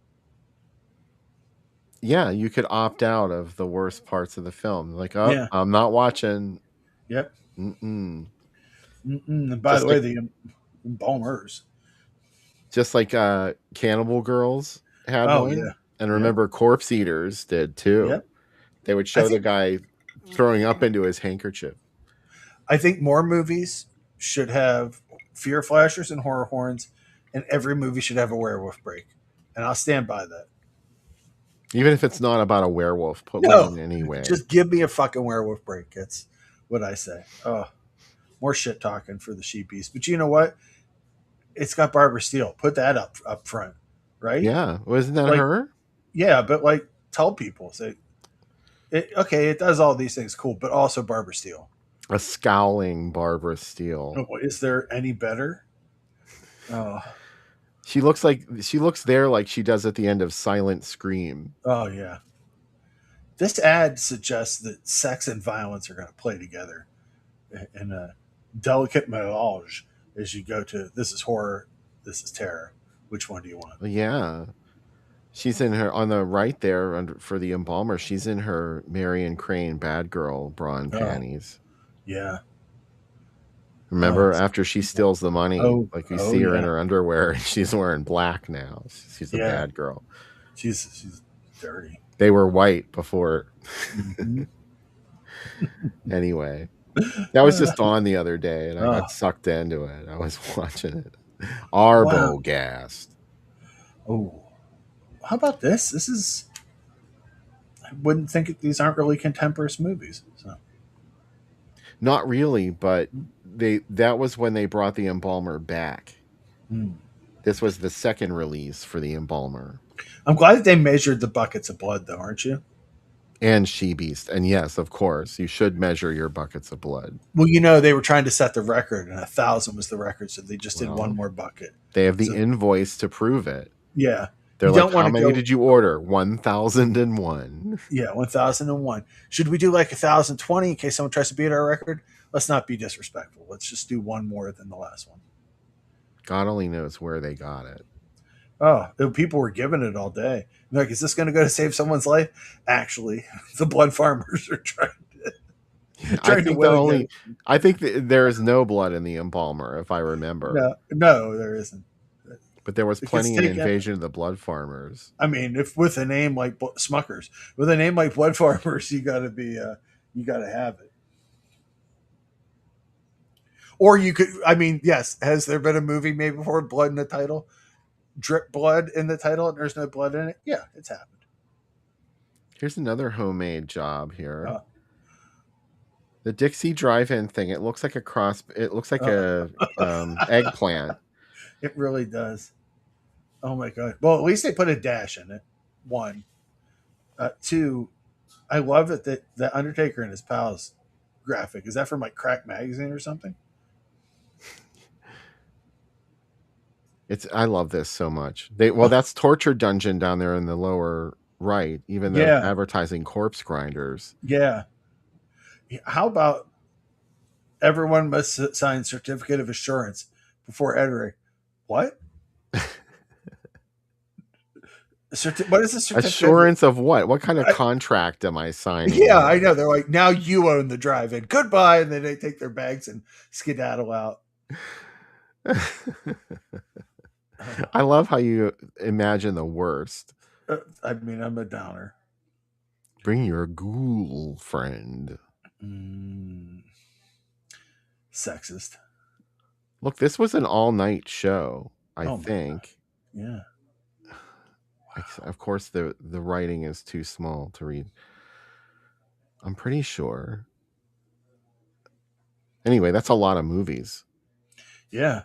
Yeah, you could opt out of the worst parts of the film. Like, oh, Yeah. I'm not watching. Yep. Mm-mm. And by Just the way, like- the embalmers. Just like Cannibal Girls had Oh, one. yeah. And remember, Corpse Eaters did too. Yep. They would show the think- guy throwing up into his handkerchief. I think more movies should have fear flashers and horror horns, and every movie should have a werewolf break. And I'll stand by that. Even if it's not about a werewolf, put No, one in anyway. Just give me a fucking werewolf break. That's what I say. Oh, more shit talking for the sheepies. But you know what? It's got Barbara Steele. Put that up front, right? Yeah. Wasn't that Like- her? Yeah, but like tell people, say, it does all these things, cool, but also Barbara Steele. A scowling Barbara Steele. Oh, is there any better? Oh, She looks there like she does at the end of Silent Scream. oh yeah. This ad suggests that sex and violence are going to play together in a delicate melange as you go to this is horror, this is terror. Which one do you want? Yeah. She's in her on the right there for the embalmer. She's in her Marion Crane bad girl bra and Oh, panties. yeah. Remember after she steals the money, Oh, like you oh see her in yeah. her underwear and she's wearing black now. She's a Yeah. bad girl. She's dirty. They were white before. Mhm. Anyway, that was just on the other day and I Oh, got sucked into it. I was watching it. wow. Arbogast. Oh, how about this? This is. I wouldn't think these aren't really contemporary movies. So. Not really, but that was when they brought the embalmer back. Hmm. This was the second release for the embalmer. I'm glad that they measured the buckets of blood, though, aren't you? And She Beast. And yes, of course, you should measure your buckets of blood. Well, they were trying to set the record, and 1,000 was the record, so they just did one more bucket. They have the invoice to prove it. Yeah. They're like, how many did you order? 1,001. Yeah, 1,001. Should we do like 1,020 in case someone tries to beat our record? Let's not be disrespectful. Let's just do one more than the last one. God only knows where they got it. Oh, people were giving it all day. Like, is this going to go to save someone's life? Actually, the blood farmers are trying to. I think there is no blood in the embalmer, if I remember. No, there isn't. But there was plenty in Invasion of the Blood Farmers. I mean, if with a name like Smuckers, with a name like Blood Farmers, you got to have it. Or you could, I mean, yes. Has there been a movie made before with blood in the title? Drip blood in the title and there's no blood in it? Yeah, it's happened. Here's another homemade job here. The Dixie Drive-In thing. It looks like a eggplant. It really does. Oh my god. Well, at least they put a dash in it. 1. 2, I love it that the Undertaker and his pals graphic. Is that from like Crack Magazine or something? I love this so much. That's Torture Dungeon down there in the lower right, even though advertising corpse grinders. Yeah. How about everyone must sign certificate of assurance before entering? What? What is the certificate? Assurance of what? What kind of contract am I signing? Yeah, I know. They're like, now you own the drive-in. Goodbye. And then they take their bags and skedaddle out. I love how you imagine the worst. I mean, I'm a downer. Bring your ghoul friend. Sexist. Look, this was an all-night show, I think. Yeah. Wow. Of course, the writing is too small to read. I'm pretty sure. Anyway, that's a lot of movies. Yeah.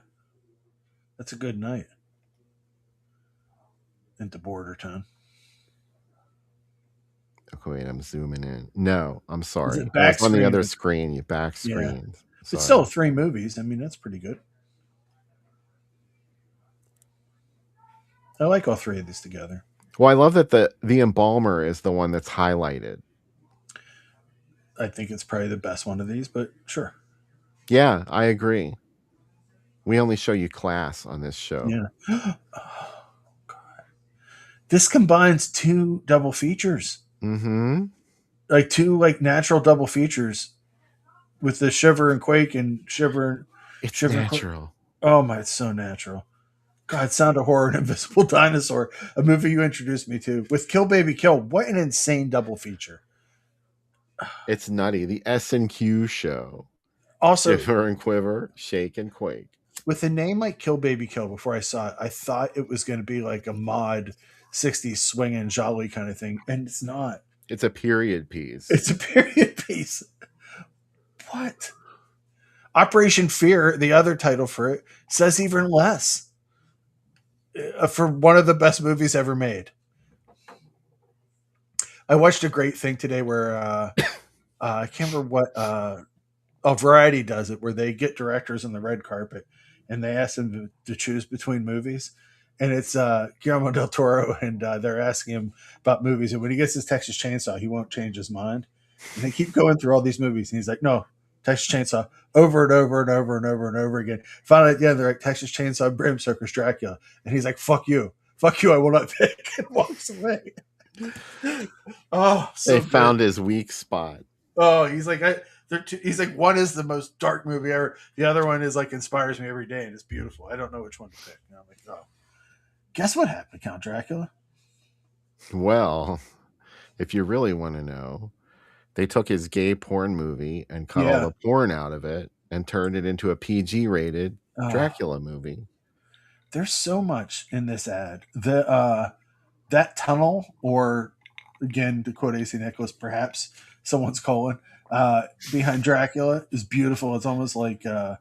That's a good night. Into Border Town. Okay, wait, I'm zooming in. No, I'm sorry. It's on the other screen. You back screen. Yeah. It's still 3 movies. I mean, that's pretty good. I like all 3 of these together. Well, I love that the embalmer is the one that's highlighted. I think it's probably the best one of these, but sure. Yeah, I agree. We only show you class on this show. Yeah. Oh, God. This combines 2 double features. Mm-hmm. Like 2 natural double features with the Shiver and Quake and Shiver. It's Shiver natural. Oh my, it's so natural. God, Sound of Horror and Invisible Dinosaur, a movie you introduced me to with Kill Baby Kill. What an insane double feature! It's nutty. The S&Q show. Also, Shiver and Quiver, Shake and Quake. With a name like Kill Baby Kill, before I saw it, I thought it was going to be like a mod 60s swinging jolly kind of thing, and it's not. It's a period piece. It's a period piece. What? Operation Fear, the other title for it, says even less. For one of the best movies ever made. I watched a great thing today where I can't remember what Variety does it, where they get directors on the red carpet and they ask them to choose between movies. And it's Guillermo del Toro, and they're asking him about movies. And when he gets his Texas Chainsaw, he won't change his mind. And they keep going through all these movies, and he's like, "No, Texas Chainsaw over and over and over and over and over again. Finally, at the end, they're like, Texas Chainsaw, Bram Stoker's Dracula. And he's like, fuck you. Fuck you, I will not pick. And walks away. Oh, so They good. found his weak spot. Oh, he's like, he's like, one is the most dark movie ever. The other one is like, inspires me every day and it's beautiful. I don't know which one to pick. And I'm like, oh. Guess what happened to Count Dracula? Well, if you really want to know, they took his gay porn movie and cut all the porn out of it and turned it into a PG-rated Dracula movie. There's so much in this ad. That tunnel, or again, to quote AC Nicholas, perhaps someone's colon, behind Dracula is beautiful. It's almost like, God,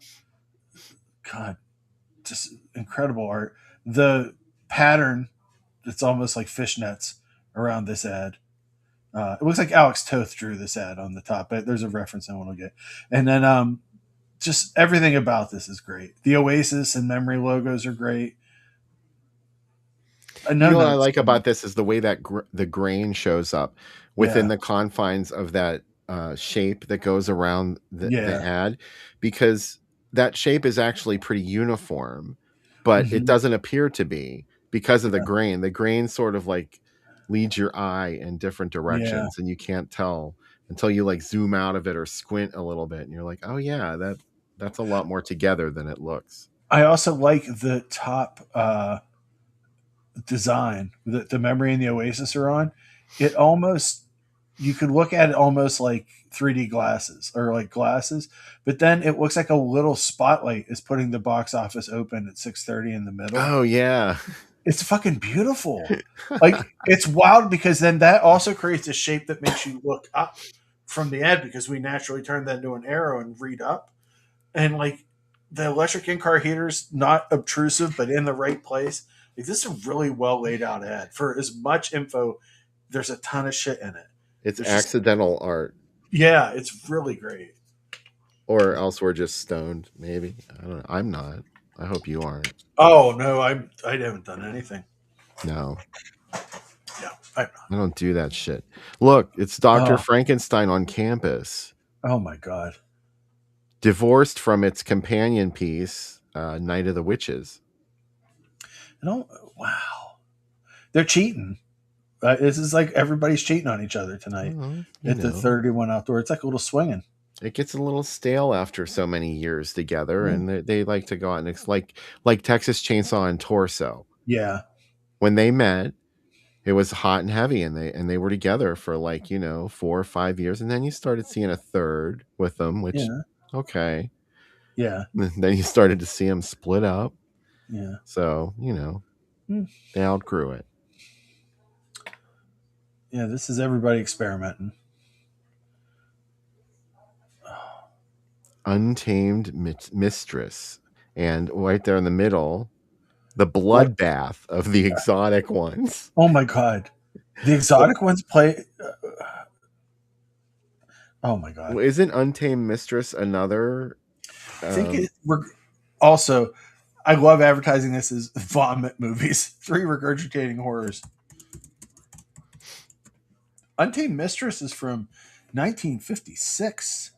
just incredible art. The pattern, it's almost like fishnets around this ad. It looks like Alex Toth drew this ad on the top. There's a reference I want to get. And then just everything about this is great. The Oasis and Memory logos are great. You know what I like about this is the way that the grain shows up within the confines of that shape that goes around the ad, because that shape is actually pretty uniform, but it doesn't appear to be because of the grain. The grain sort of like leads your eye in different directions, and you can't tell until you like zoom out of it or squint a little bit, and you're like, oh yeah, that's a lot more together than it looks. I also like the top design that the Memory and the Oasis are on. It almost, you could look at it almost like 3D glasses or like glasses, but then it looks like a little spotlight is putting the box office open at 6:30 in the middle. Oh yeah. It's fucking beautiful. Like, it's wild because then that also creates a shape that makes you look up from the ad, because we naturally turn that into an arrow and read up. And like the electric in-car heater's not obtrusive, but in the right place. Like, this is a really well laid out ad. For as much info, there's a ton of shit in it. It's accidental art. Yeah, it's really great. Or else we're just stoned, maybe. I don't know. I'm not. I hope you aren't. Oh no, I haven't done anything. No. Yeah, I'm not. I don't do that shit. Look, it's Dr. Frankenstein on campus. Oh my God. Divorced from its companion piece, Night of the Witches. Wow. They're cheating. This is like everybody's cheating on each other tonight at the 31 outdoor. It's like a little swinging. It gets a little stale after so many years together, and they like to go out and it's like Texas Chainsaw and Torso. Yeah. When they met, it was hot and heavy, and they were together for 4 or 5 years, and then you started seeing a third with them, which okay. Yeah. Then you started to see them split up. Yeah. So, they outgrew it. Yeah, this is everybody experimenting. Untamed Mistress. And right there in the middle, the bloodbath of the exotic ones. Oh my God. The exotic ones play. Oh my God. Well, isn't Untamed Mistress another? I think also, I love advertising this as vomit movies. 3 regurgitating horrors. Untamed Mistress is from 1956.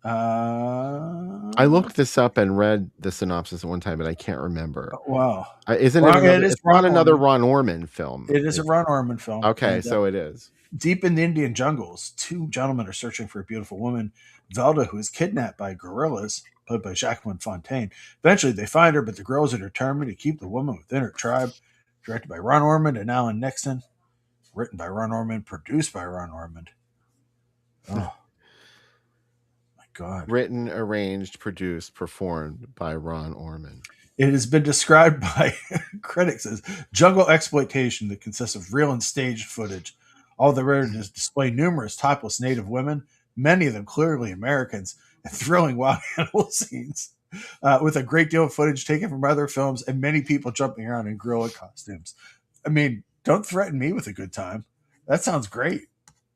I looked this up and read the synopsis at one time, but I can't remember. Wow. Isn't it? It's not another Ron Orman film. It is a Ron Orman film. Okay, so it is. Deep in the Indian jungles, 2 gentlemen are searching for a beautiful woman, Velda, who is kidnapped by guerrillas, played by Jacqueline Fontaine. Eventually, they find her, but the girls are determined to keep the woman within her tribe. Directed by Ron Orman and Alan Nixon. Written by Ron Orman, produced by Ron Orman. Oh, my God. Written, arranged, produced, performed by Ron Orman. It has been described by critics as jungle exploitation that consists of real and staged footage. All the rarities display numerous topless native women, many of them clearly Americans, and thrilling wild animal scenes, with a great deal of footage taken from other films and many people jumping around in gorilla costumes. I mean, don't threaten me with a good time. That sounds great.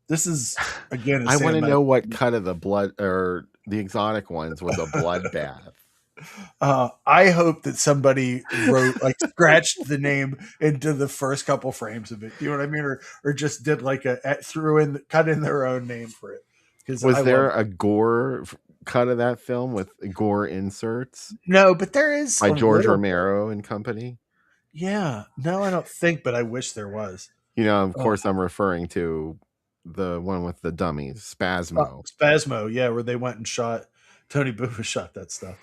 This is, again, I want to know what cut of the blood or the exotic ones was a bloodbath. I hope that somebody wrote, scratched the name into the first couple frames of it. You know what I mean? Or just did cut in their own name for it. Was there a gore cut of that film with gore inserts No, but there is by a George little bit. Romero and company? Yeah. No, I don't think, but I wish there was. You know, of Oh, course, I'm referring to the one with the dummies, Spasmo. Spasmo, yeah, where they went and shot Tony Booth shot that stuff.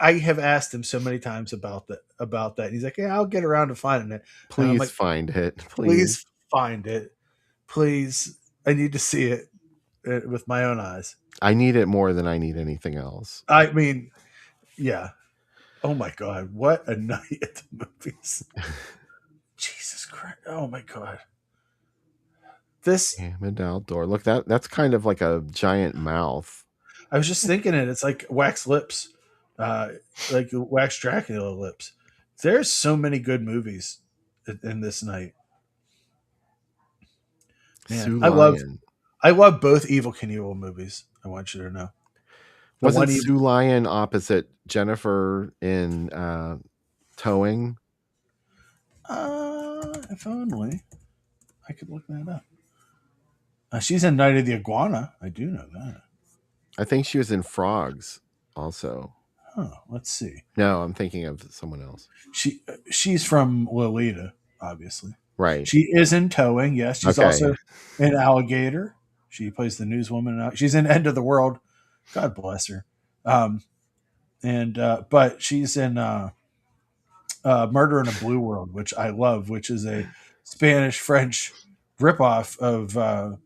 I have asked him so many times about that. He's like, yeah, I'll get around to finding it. And I'm Please like, find it. Please. please find it. Please. I need to see it with my own eyes. I need it more than I need anything else. I mean, yeah. Oh my God. What a night at the movies. Jesus Christ. Oh my God. This, Hammond outdoor. Look, that's kind of like a giant mouth. I was just thinking it. It's like wax lips, like wax Dracula lips. There's so many good movies in this night. Man, Sue I Lyon. love both Evil Knievel movies. I want you to know. The Wasn't one Sue Lyon opposite Jennifer in Towing? if only I could look that up. She's in Night of the Iguana. I do know that. I think she was in Frogs also. Huh. Let's see. No, I'm thinking of someone else. She's from Lolita, obviously. Right. She is in Towing. Yes, she's Okay. also in Alligator. She plays the newswoman. She's in End of the World. God bless her. But she's in Murder in a Blue World, which I love, which is a Spanish French ripoff of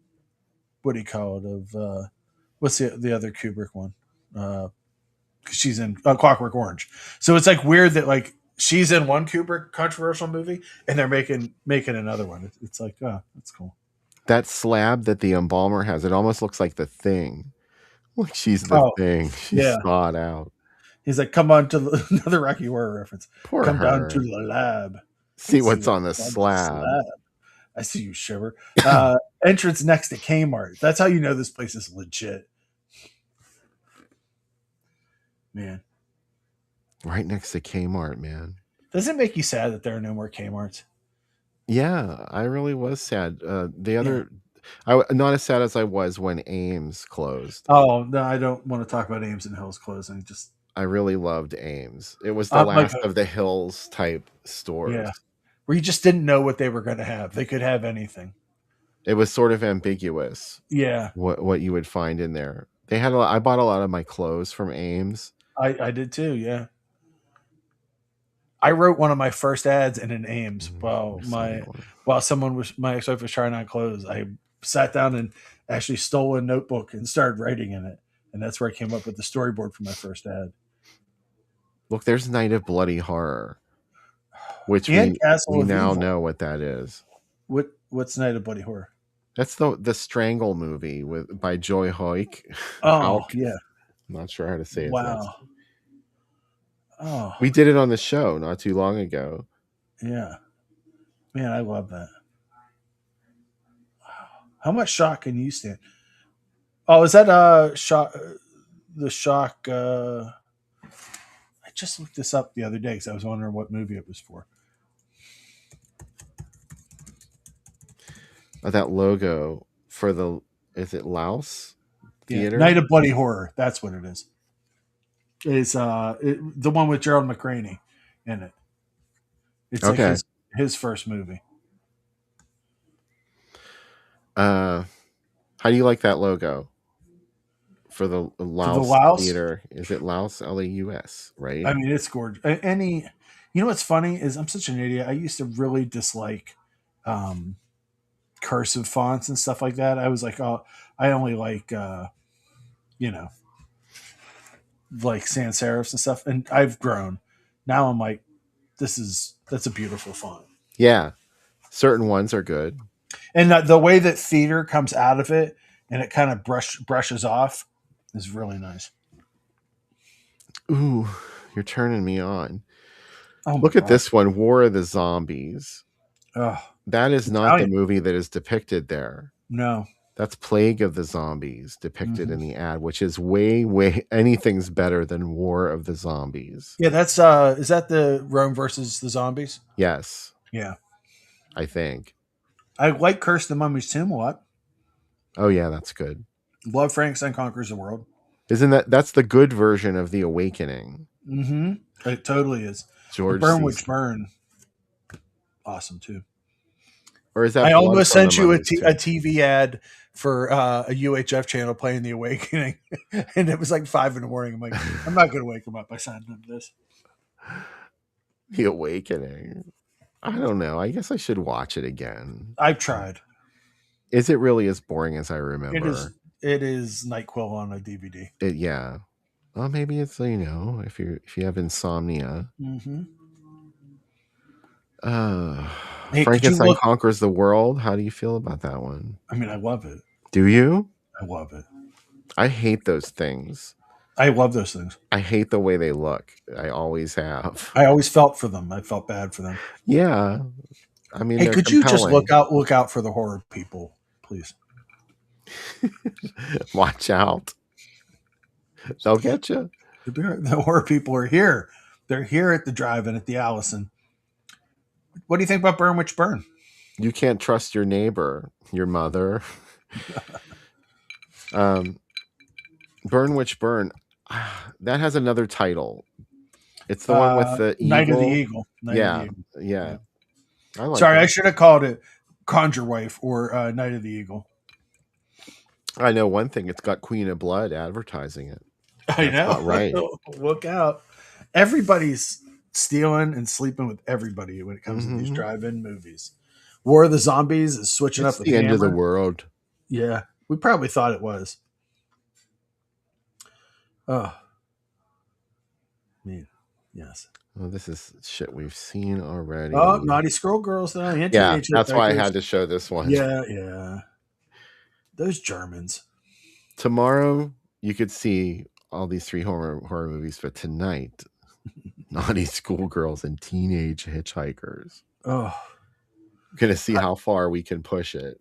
what do you call it? Of what's the other Kubrick one? She's in Clockwork Orange. So it's like weird that like she's in one Kubrick controversial movie and they're making another one. It's like, oh, that's cool. That slab that the embalmer has, it almost looks like the Thing. Like she's the Thing. She's yeah. thawed out. He's like, come on to another Rocky Horror reference. Poor come her. down to the lab. See what's on the slab. I see you shiver. Entrance next to Kmart. That's how you know this place is legit. Man. Right next to Kmart, man. Does it make you sad that there are no more Kmarts? Yeah, I really was sad. Not as sad as I was when Ames closed. Oh, no, I don't want to talk about Ames and Hills closing. I really loved Ames. It was the last of the Hills type stores. Yeah. Where you just didn't know what they were going to have. They could have anything. It was sort of ambiguous. Yeah. What you would find in there. They had I bought a lot of my clothes from Ames. I did too, yeah. I wrote one of my first ads in an Ames while my ex-wife was trying on clothes. I sat down and actually stole a notebook and started writing in it. And that's where I came up with the storyboard for my first ad. Look, there's Night of Bloody Horror, which we now know what that is. What's Night of Bloody Horror? That's the Strangle movie by Joy Hoyk. Oh, yeah. I'm not sure how to say it. Wow. Oh. We did it on the show not too long ago. Yeah. Man, I love that. Wow. How much shock can you stand? Oh, is that shock? The shock. I just looked this up the other day because I was wondering what movie it was for. That logo for is it Laos Theater? Yeah. Night of Bloody Horror. That's what it is. It's the one with Gerald McRaney in it. It's okay. Like his first movie. How do you like that logo for the Laos Theater? Is it Laos? Laus, right? I mean, it's gorgeous. You know what's funny is I'm such an idiot. I used to really dislike cursive fonts and stuff like that. I was like, oh, I only like like sans serifs and stuff. And I've grown. Now I'm like, that's a beautiful font. Yeah, certain ones are good. And the way that theater comes out of it and it kind of brushes off is really nice. Ooh, you're turning me on. Oh, look at this one, War of the Zombies. Oh, that is not the movie that is depicted there. No. That's Plague of the Zombies depicted in the ad, which is way anything's better than War of the Zombies. Yeah, that's is that the Rome versus the Zombies? Yes. Yeah. I think. I like Curse the Mummy's Tomb a lot. Oh yeah, that's good. Love Frankenstein Conquers the World. Isn't that's the good version of The Awakening? Mm-hmm. It totally is. George Burn C. Witch Burn. Awesome too. Or is that I Blood almost from the sent you a Mummies, too? TV ad for a UHF channel playing The Awakening, and it was like 5 a.m. I'm like, I'm not going to wake them up by signing them this. The Awakening. I don't know. I guess I should watch it again. I've tried. Is it really as boring as I remember? It is NyQuil on a DVD. Yeah. Well, maybe it's, if you have insomnia. Mm-hmm. Frankenstein Conquers the World. How do you feel about that one? I mean, I love it. Do you? I love it. I hate those things. I love those things. I hate the way they look. I always have. I always felt for them. I felt bad for them. Yeah. I mean, hey, could you just look out for the horror people, please? Watch out. They'll get you. The horror people are here. They're here at the drive-in at the Allison. What do you think about Burn Witch Burn? You can't trust your neighbor, your mother. Burn Witch Burn. That has another title. It's the one with the eagle. Night of the Eagle. Yeah. Sorry, I should have called it Conjure Wife or Night of the Eagle. I know one thing. It's got Queen of Blood advertising it. I know. Not right. Look out. Everybody's stealing and sleeping with everybody when it comes to these drive-in movies. War of the Zombies is switching up with the end Hammer. of the world. Yeah. We probably thought it was. Oh. Man. Yes. Oh, this is shit we've seen already. Oh, Naughty Scroll Girls, though. Yeah, that's why I had to show this one. Yeah. Those Germans. Tomorrow, you could see all these 3 horror movies, but tonight, Naughty Schoolgirls and Teenage Hitchhikers. Oh. I'm going to see how far we can push it.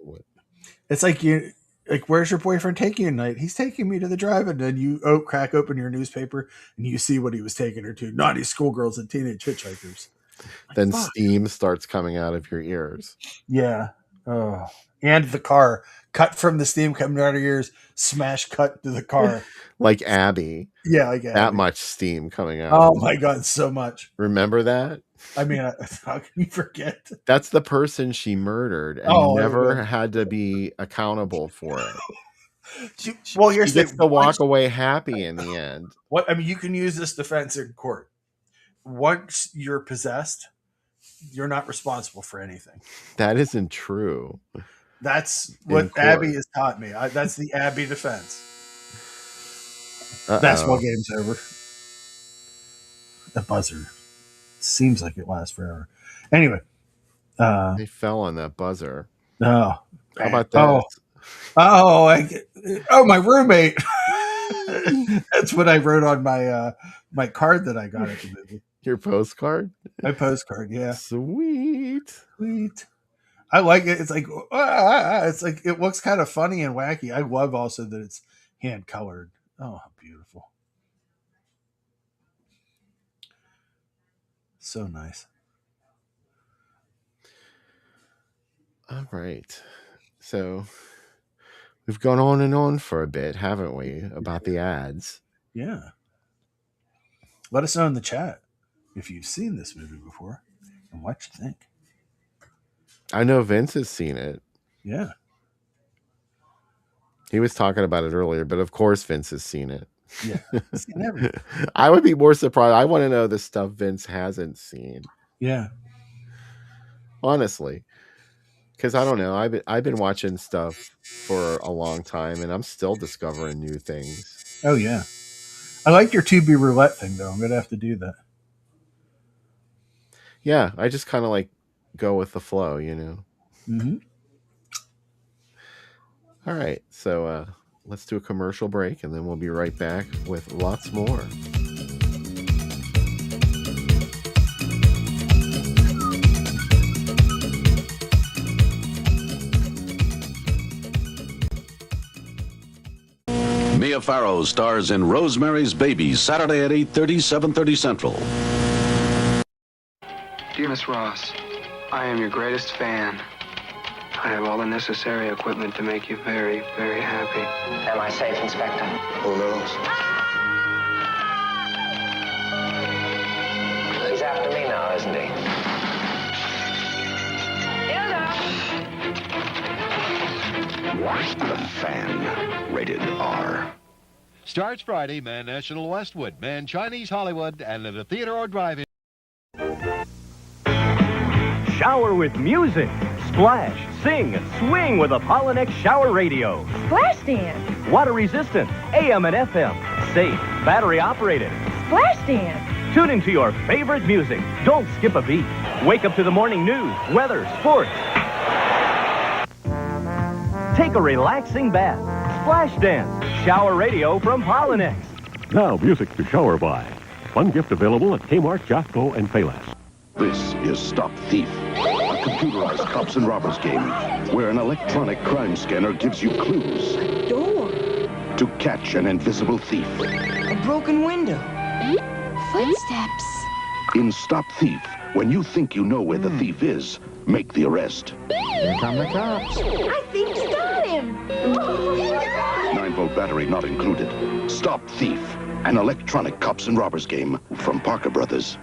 It's like where's your boyfriend taking you tonight? He's taking me to the drive-in. And you crack open your newspaper and you see what he was taking her to. Naughty Schoolgirls and Teenage Hitchhikers. Then steam starts coming out of your ears. Yeah. Oh. And the car. Cut from the steam coming out of your ears. Smash cut to the car. Like Abby. Yeah, like Abby. That much steam coming out. Oh my God, so much. Remember that? I mean, how can you forget? That's the person she murdered and never had to be accountable for it. She gets to walk away happy in the end. You can use this defense in court. Once you're possessed, you're not responsible for anything. That isn't true. That's what Abby has taught me. That's the Abby defense. Basketball game's over. The buzzer seems like it lasts forever. Anyway, they fell on that buzzer. Oh, how about that? My roommate. That's what I wrote on my my card that I got at the movie. Your postcard? My postcard, yeah. Sweet. I like it. It's like it looks kind of funny and wacky. I love also that it's hand colored. Oh, how beautiful. So nice. All right. So we've gone on and on for a bit, haven't we, about the ads? Yeah. Let us know in the chat if you've seen this movie before and what you think. I know Vince has seen it. Yeah. He was talking about it earlier, but of course Vince has seen it. Yeah. He's seen everything. I would be more surprised. I want to know the stuff Vince hasn't seen. Yeah. Honestly. Because I don't know. I've been watching stuff for a long time and I'm still discovering new things. Oh, yeah. I like your Tubi roulette thing, though. I'm going to have to do that. Yeah. I just kind of like go with the flow, you know? Mm-hmm. All right. So let's do a commercial break and then we'll be right back with lots more. Mia Farrow stars in Rosemary's Baby, Saturday at 8:30, 7:30 Central. Dear Miss Ross, I am your greatest fan. I have all the necessary equipment to make you very, very happy. Am I safe, Inspector? Who knows? He's after me now, isn't he? The Fan. Rated R. Starts Friday, man National Westwood, man Chinese Hollywood, and at a theater or drive-in. Shower with music. Splash, sing, swing with a Pollenex shower radio. Splash Dance. Water resistant, AM and FM. Safe, battery operated. Splash Dance. Tune into your favorite music. Don't skip a beat. Wake up to the morning news, weather, sports. Take a relaxing bath. Splash Dance. Shower radio from Pollenex. Now music to shower by. Fun gift available at Kmart, Jafco, and Payless. This is Stop Thief, a computerized cops and robbers game where an electronic crime scanner gives you clues Door. to catch an invisible thief. A broken window. Footsteps. In Stop Thief, when you think you know where the thief is, make the arrest. Here come the cops. I think got him. 9-volt battery not included. Stop Thief, an electronic cops and robbers game from Parker Brothers.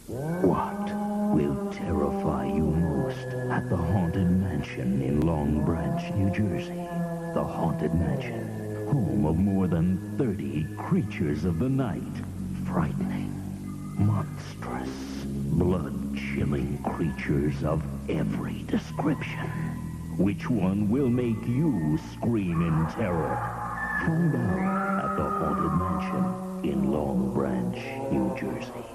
What will terrify you most at the Haunted Mansion in Long Branch, New Jersey? The Haunted Mansion, home of more than 30 creatures of the night. Frightening, monstrous, blood-chilling creatures of every description. Which one will make you scream in terror? Find out at the Haunted Mansion in Long Branch, New Jersey.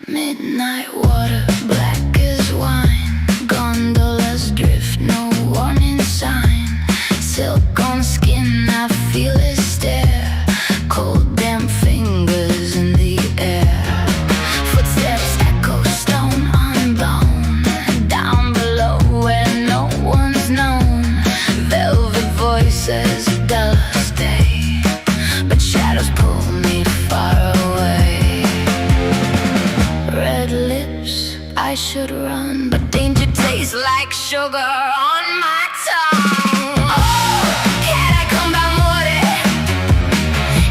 Midnight water, black as wine. Gondolas drift, no warning sign. Silk on skin, I feel it stare. Cold damp fingers in the air. Footsteps echo, stone on bone. Down below where no one's known. Velvet voices, dull stay. But shadows pull me far away. Red lips, I should run, but danger tastes like sugar on my tongue. Oh, can I come by more?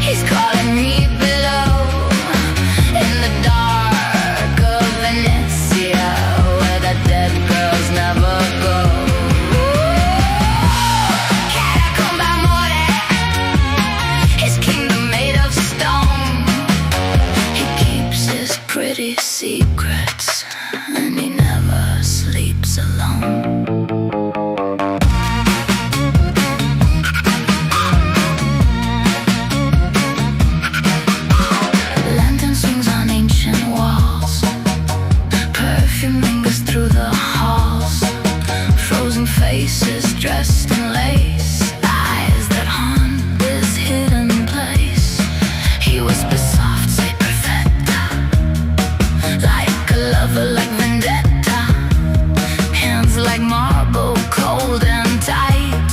He's calling me below. In the dark of Venezia, where the dead girls never go. Can I come by more? His kingdom made of stone. He keeps his pretty secrets, and he never sleeps alone. Lantern swings on ancient walls. Perfume lingers through the halls. Frozen faces dressed in lace. Eyes that haunt this hidden place. He whispers soft, say perfecta. Like a lover, like vendetta. Hands like marble, cold and tight.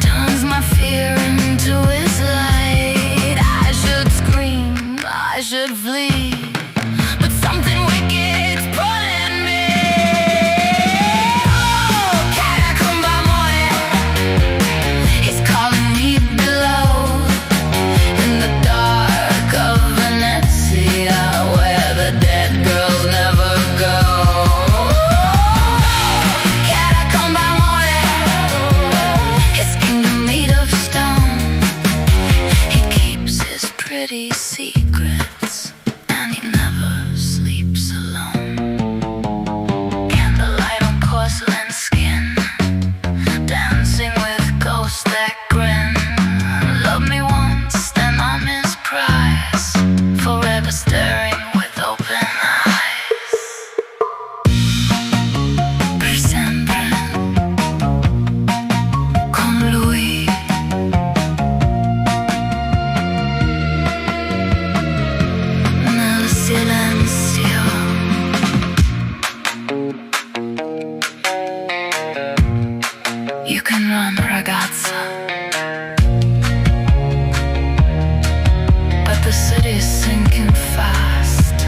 Turns my fear into his light. I should scream, I should flee, but something wicked's pulling me. Oh, can I come by more? You can run, ragazza. But the city's sinking fast.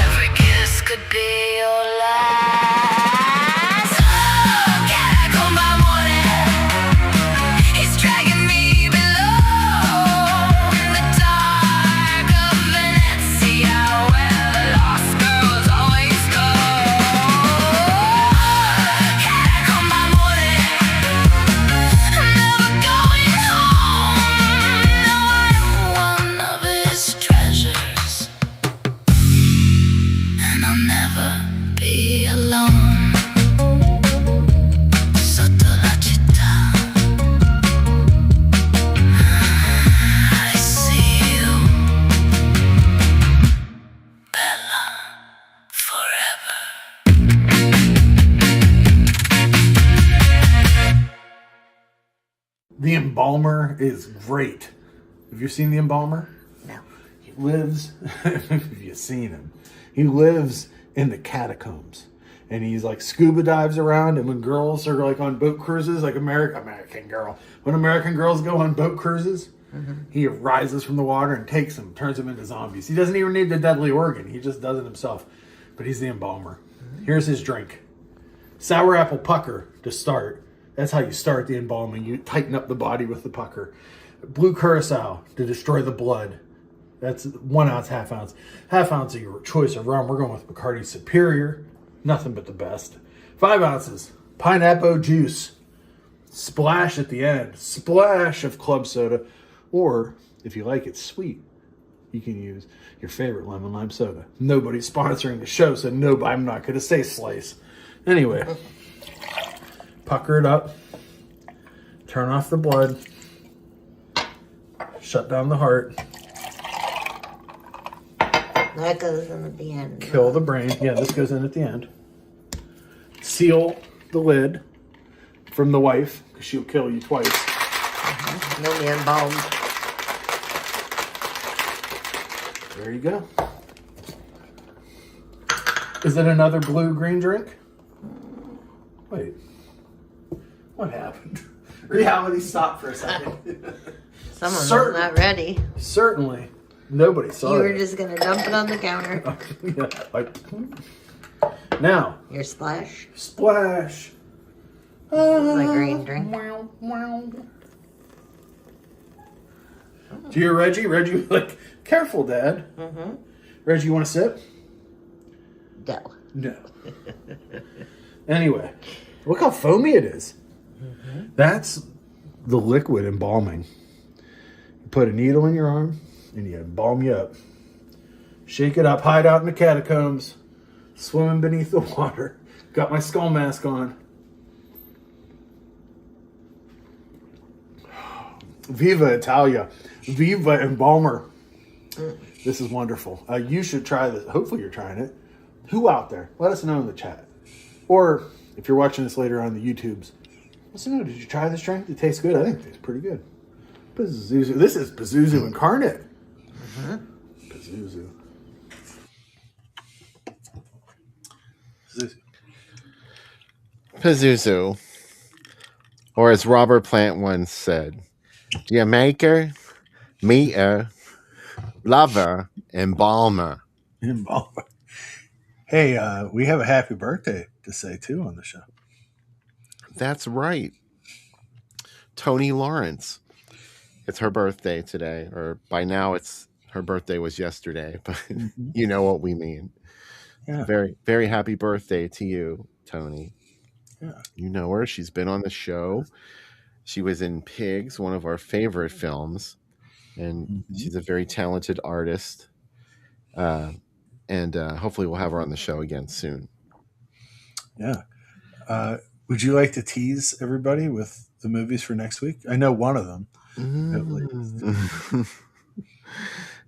Every kiss could be your last. Oh, caraco m'amore. He's dragging me below in the dark of Venezia, where the lost girls always go. Caraco m'amore. I'm never going home. No, I'm one of his treasures, and I'll never be alone. Sotto la città, I see you, Bella, forever. The Embalmer is great. Have you seen The Embalmer? No. He lives, have you seen him? He lives in the catacombs. And he's like scuba dives around, and when girls are like on boat cruises, like American girls go on boat cruises, he rises from the water and takes them, turns them into zombies. He doesn't even need the deadly organ. He just does it himself. But he's the Embalmer. Here's his drink. Sour apple pucker to start. That's how you start the embalming. You tighten up the body with the pucker. Blue curacao to destroy the blood. That's 1 ounce, half ounce. Half ounce of your choice of rum. We're going with Bacardi Superior. Nothing but the best. 5 ounces. Pineapple juice. Splash at the end. Splash of club soda. Or, if you like it sweet, you can use your favorite lemon lime soda. Nobody's sponsoring the show, so I'm not going to say slice. Anyway, pucker it up. Turn off the blood. Shut down the heart. That goes in at the end. Kill the brain. Yeah, this goes in at the end. Seal the lid from the wife, because she'll kill you twice. No me embalmed. There you go. Is it another blue-green drink? Wait. What happened? Reality stopped for a second. Someone was not ready. Certainly. Nobody saw it. You were just going to dump it on the counter. Now. Your splash. Splash. My green drink. Do you hear Reggie? Reggie was like, careful, Dad. Reggie, you want to sip? No. No. Anyway, look how foamy it is. That's the liquid embalming. You put a needle in your arm and you embalm you up. Shake it up, hide out in the catacombs, swimming beneath the water. Got my skull mask on. Viva Italia. Viva Embalmer. This is wonderful. You should try this. Hopefully you're trying it. Who out there? Let us know in the chat. Or if you're watching this later on the YouTubes, let us know. Did you try this drink? It tastes good. I think it tastes pretty good. Pazuzu. This is Pazuzu incarnate. Pazuzu. Pazuzu. Or as Robert Plant once said, you maker, meter, lover, embalmer. Embalmer. Hey, we have a happy birthday to say too on the show. That's right. Tony Lawrence. It's her birthday today, or by now her birthday was yesterday, but you know what we mean. Yeah. Very, very happy birthday to you, Tony. Yeah. You know her. She's been on the show. She was in Pigs, one of our favorite films, and she's a very talented artist. And hopefully we'll have her on the show again soon. Yeah. Would you like to tease everybody with the movies for next week? I know one of them.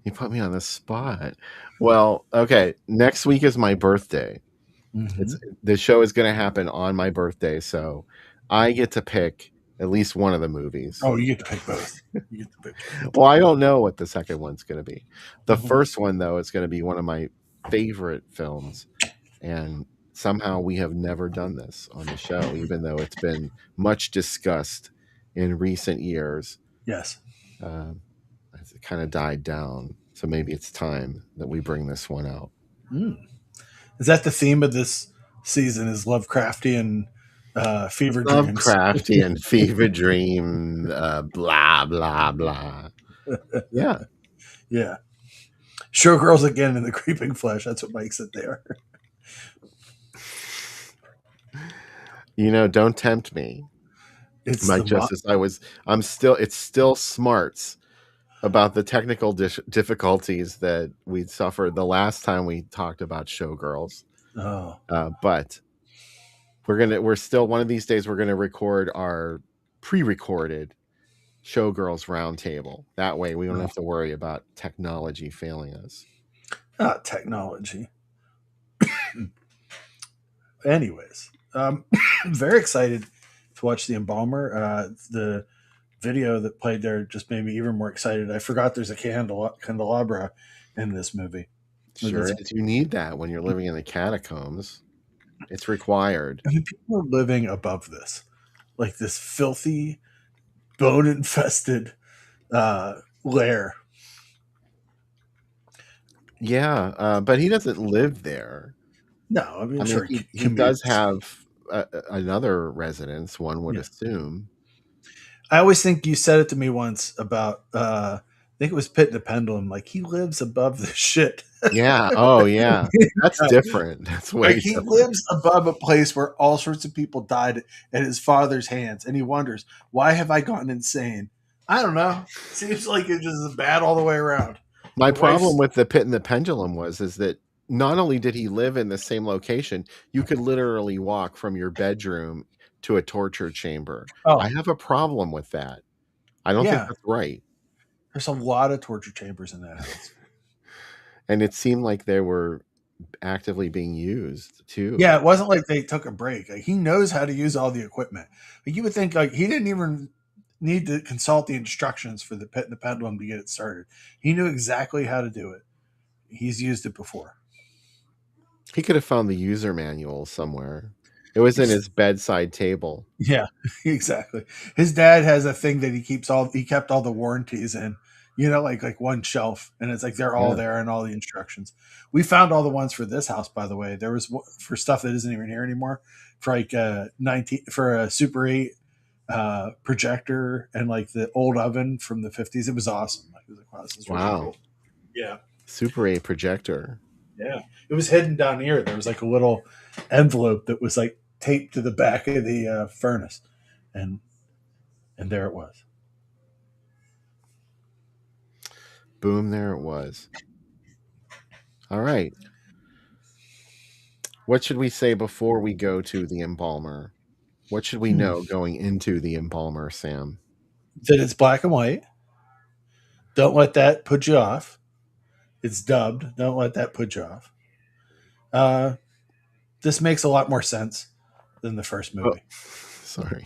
You put me on the spot. Well, okay. Next week is my birthday. The show is going to happen on my birthday, so I get to pick at least one of the movies. Oh, you get to pick both. You get to pick. Well, I don't know what the second one's going to be. The first one, though, is going to be one of my favorite films, and somehow we have never done this on the show, even though it's been much discussed in recent years. Yes. It kind of died down. So maybe it's time that we bring this one out. Is that the theme of this season? Is Lovecraftian fever dreams? Lovecraftian fever dream, blah, blah, blah. Yeah. Yeah. Showgirls again in the creeping flesh. That's what makes it there. Don't tempt me. It's My justice. It's still smarts about the technical difficulties that we suffered the last time we talked about Showgirls. Oh. But we're still, one of these days, we're going to record our pre-recorded Showgirls roundtable. That way we don't have to worry about technology failing us. Not technology. Anyways, I'm very excited to watch the Embalmer. The video that played there just made me even more excited. I forgot there's a candelabra in this movie. Sure is. You need that when you're living in the catacombs. It's required. I mean, people are living above this, like this filthy, bone-infested lair. Yeah, but he doesn't live there. No, I mean sure, he does have another residence, one would assume. I always think you said it to me once about, I think it was Pit and the Pendulum, like he lives above this shit. Yeah. Oh, yeah. That's different. That's way he different. lives above a place where all sorts of people died at his father's hands, and he wonders, why have I gotten insane? I don't know. Seems like it just is bad all the way around. My problem with the Pit and the Pendulum is that not only did he live in the same location, you could literally walk from your bedroom to a torture chamber. Oh. I have a problem with that. I don't think that's right. There's a lot of torture chambers in that house. And it seemed like they were actively being used too. Yeah, it wasn't like they took a break. Like, he knows how to use all the equipment. Like, you would think like he didn't even need to consult the instructions for the Pit and the Pendulum to get it started. He knew exactly how to do it. He's used it before. He could have found the user manual somewhere. It was in his bedside table. Yeah, exactly. His dad has a thing that he kept all the warranties in, like one shelf, and it's like they're all there and all the instructions. We found all the ones for this house, by the way. There was for stuff that isn't even here anymore, for like for a Super 8 projector and like the old oven from the 50s. It was awesome. Like, it was like, wow, this is really cool. Yeah. Super 8 projector. Yeah. It was hidden down here. There was like a little envelope that was like taped to the back of the furnace, and there it was. Boom, there it was. All right. What should we say before we go to the embalmer? What should we know going into the embalmer, Sam? That it's black and white. Don't let that put you off. It's dubbed. Don't let that put you off. This makes a lot more sense than the first movie. Sorry.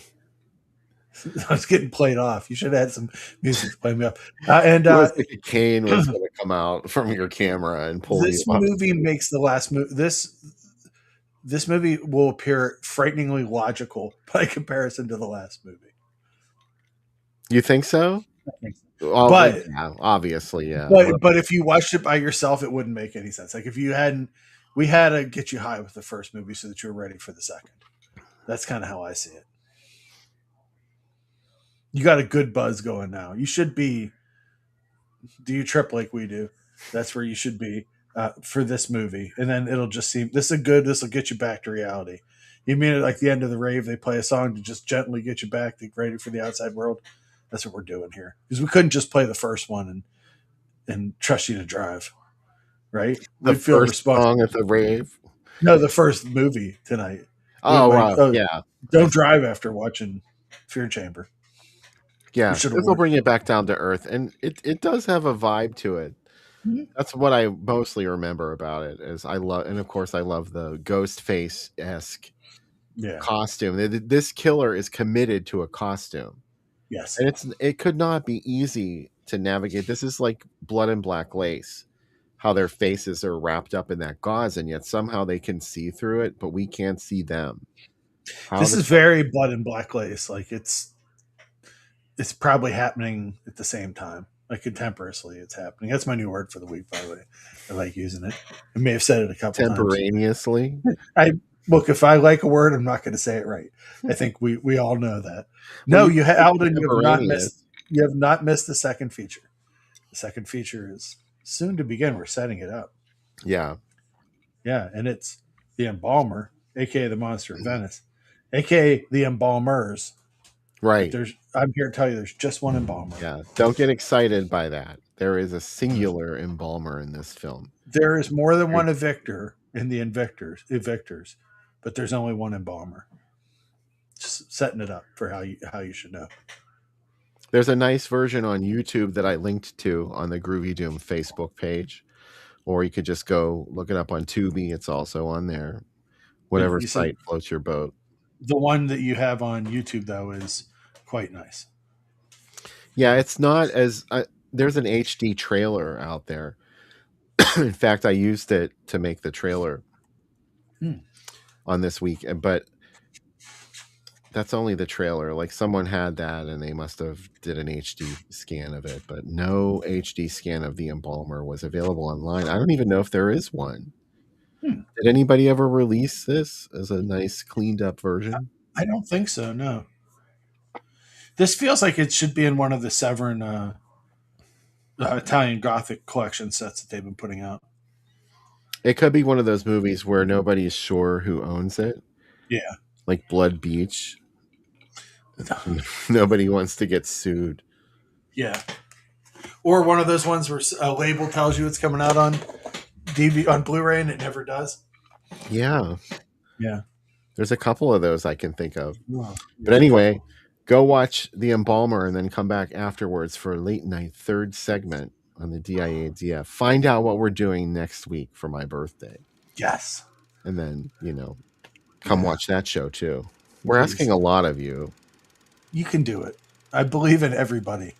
I was getting played off. You should have had some music to play me up. And it was like a cane was going to come out from your camera and pull this you up. movie makes the last movie. This movie will appear frighteningly logical by comparison to the last movie. You think so? I think so. Well, but yeah, obviously, yeah. But if you watched it by yourself, it wouldn't make any sense. Like if you hadn't, we had to get you high with the first movie so that you were ready for the second. That's kind of how I see it. You got a good buzz going now. You should be. Do you trip like we do? That's where you should be for this movie, and then it'll just seem this will get you back to reality. You mean it like the end of the rave? They play a song to just gently get you back to ready for the outside world. That's what we're doing here, because we couldn't just play the first one and trust you to drive, right? The first song at the rave. No, the first movie tonight. Oh, wow. Yeah. Don't drive after watching Fear Chamber. Yeah, this will bring it back down to earth, and it does have a vibe to it. Mm-hmm. That's what I mostly remember about it. Is I love the Ghostface-esque costume. This killer is committed to a costume. Yes, and it could not be easy to navigate. This is like blood and black lace. how their faces are wrapped up in that gauze, and yet somehow they can see through it, but we can't see them. How This the is very Blood and Black Lace. Like it's probably happening at the same time. Like contemporaneously, it's happening. That's my new word for the week, by the way. I like using it. I may have said it a couple times. Contemporaneously? I look, if I like a word, I'm not going to say it right. I think we all know that. No, Well, you Alden, you have not contemporaneous. missed. You have not missed the second feature. The second feature is soon to begin. We're setting it up. Yeah. Yeah, and it's the Embalmer, aka the Monster of Venice, aka the Embalmers. Right. I'm here to tell you there's just one embalmer. Yeah. Don't get excited by that. There is a singular embalmer in this film. There is more than one evictor in the evictors, but there's only one embalmer. Just setting it up for how you should know. There's a nice version on YouTube that I linked to on the Groovy Doom Facebook page, or you could just go look it up on Tubi. It's also on there. Whatever site floats your boat. The one that you have on YouTube, though, is quite nice. Yeah, it's not as... there's an HD trailer out there. In fact, I used it to make the trailer on this week, but that's only the trailer. Like someone had that and they must have did an HD scan of it, but no HD scan of the embalmer was available online. I don't even know if there is one. Did anybody ever release this as a nice cleaned up version? I don't think so, no. This feels like it should be in one of the Severin Italian Gothic collection sets that they've been putting out. It could be one of those movies where nobody's sure who owns it. Yeah. Like Blood Beach. Nobody wants to get sued. Yeah. Or one of those ones where a label tells you it's coming out on on Blu-ray and it never does. Yeah. Yeah. There's a couple of those I can think of. Oh, but anyway, go watch The Embalmer and then come back afterwards for a late night third segment on the DIADF. Find out what we're doing next week for my birthday. Yes. And then, come watch that show too. We're asking a lot of you. You can do it. I believe in everybody.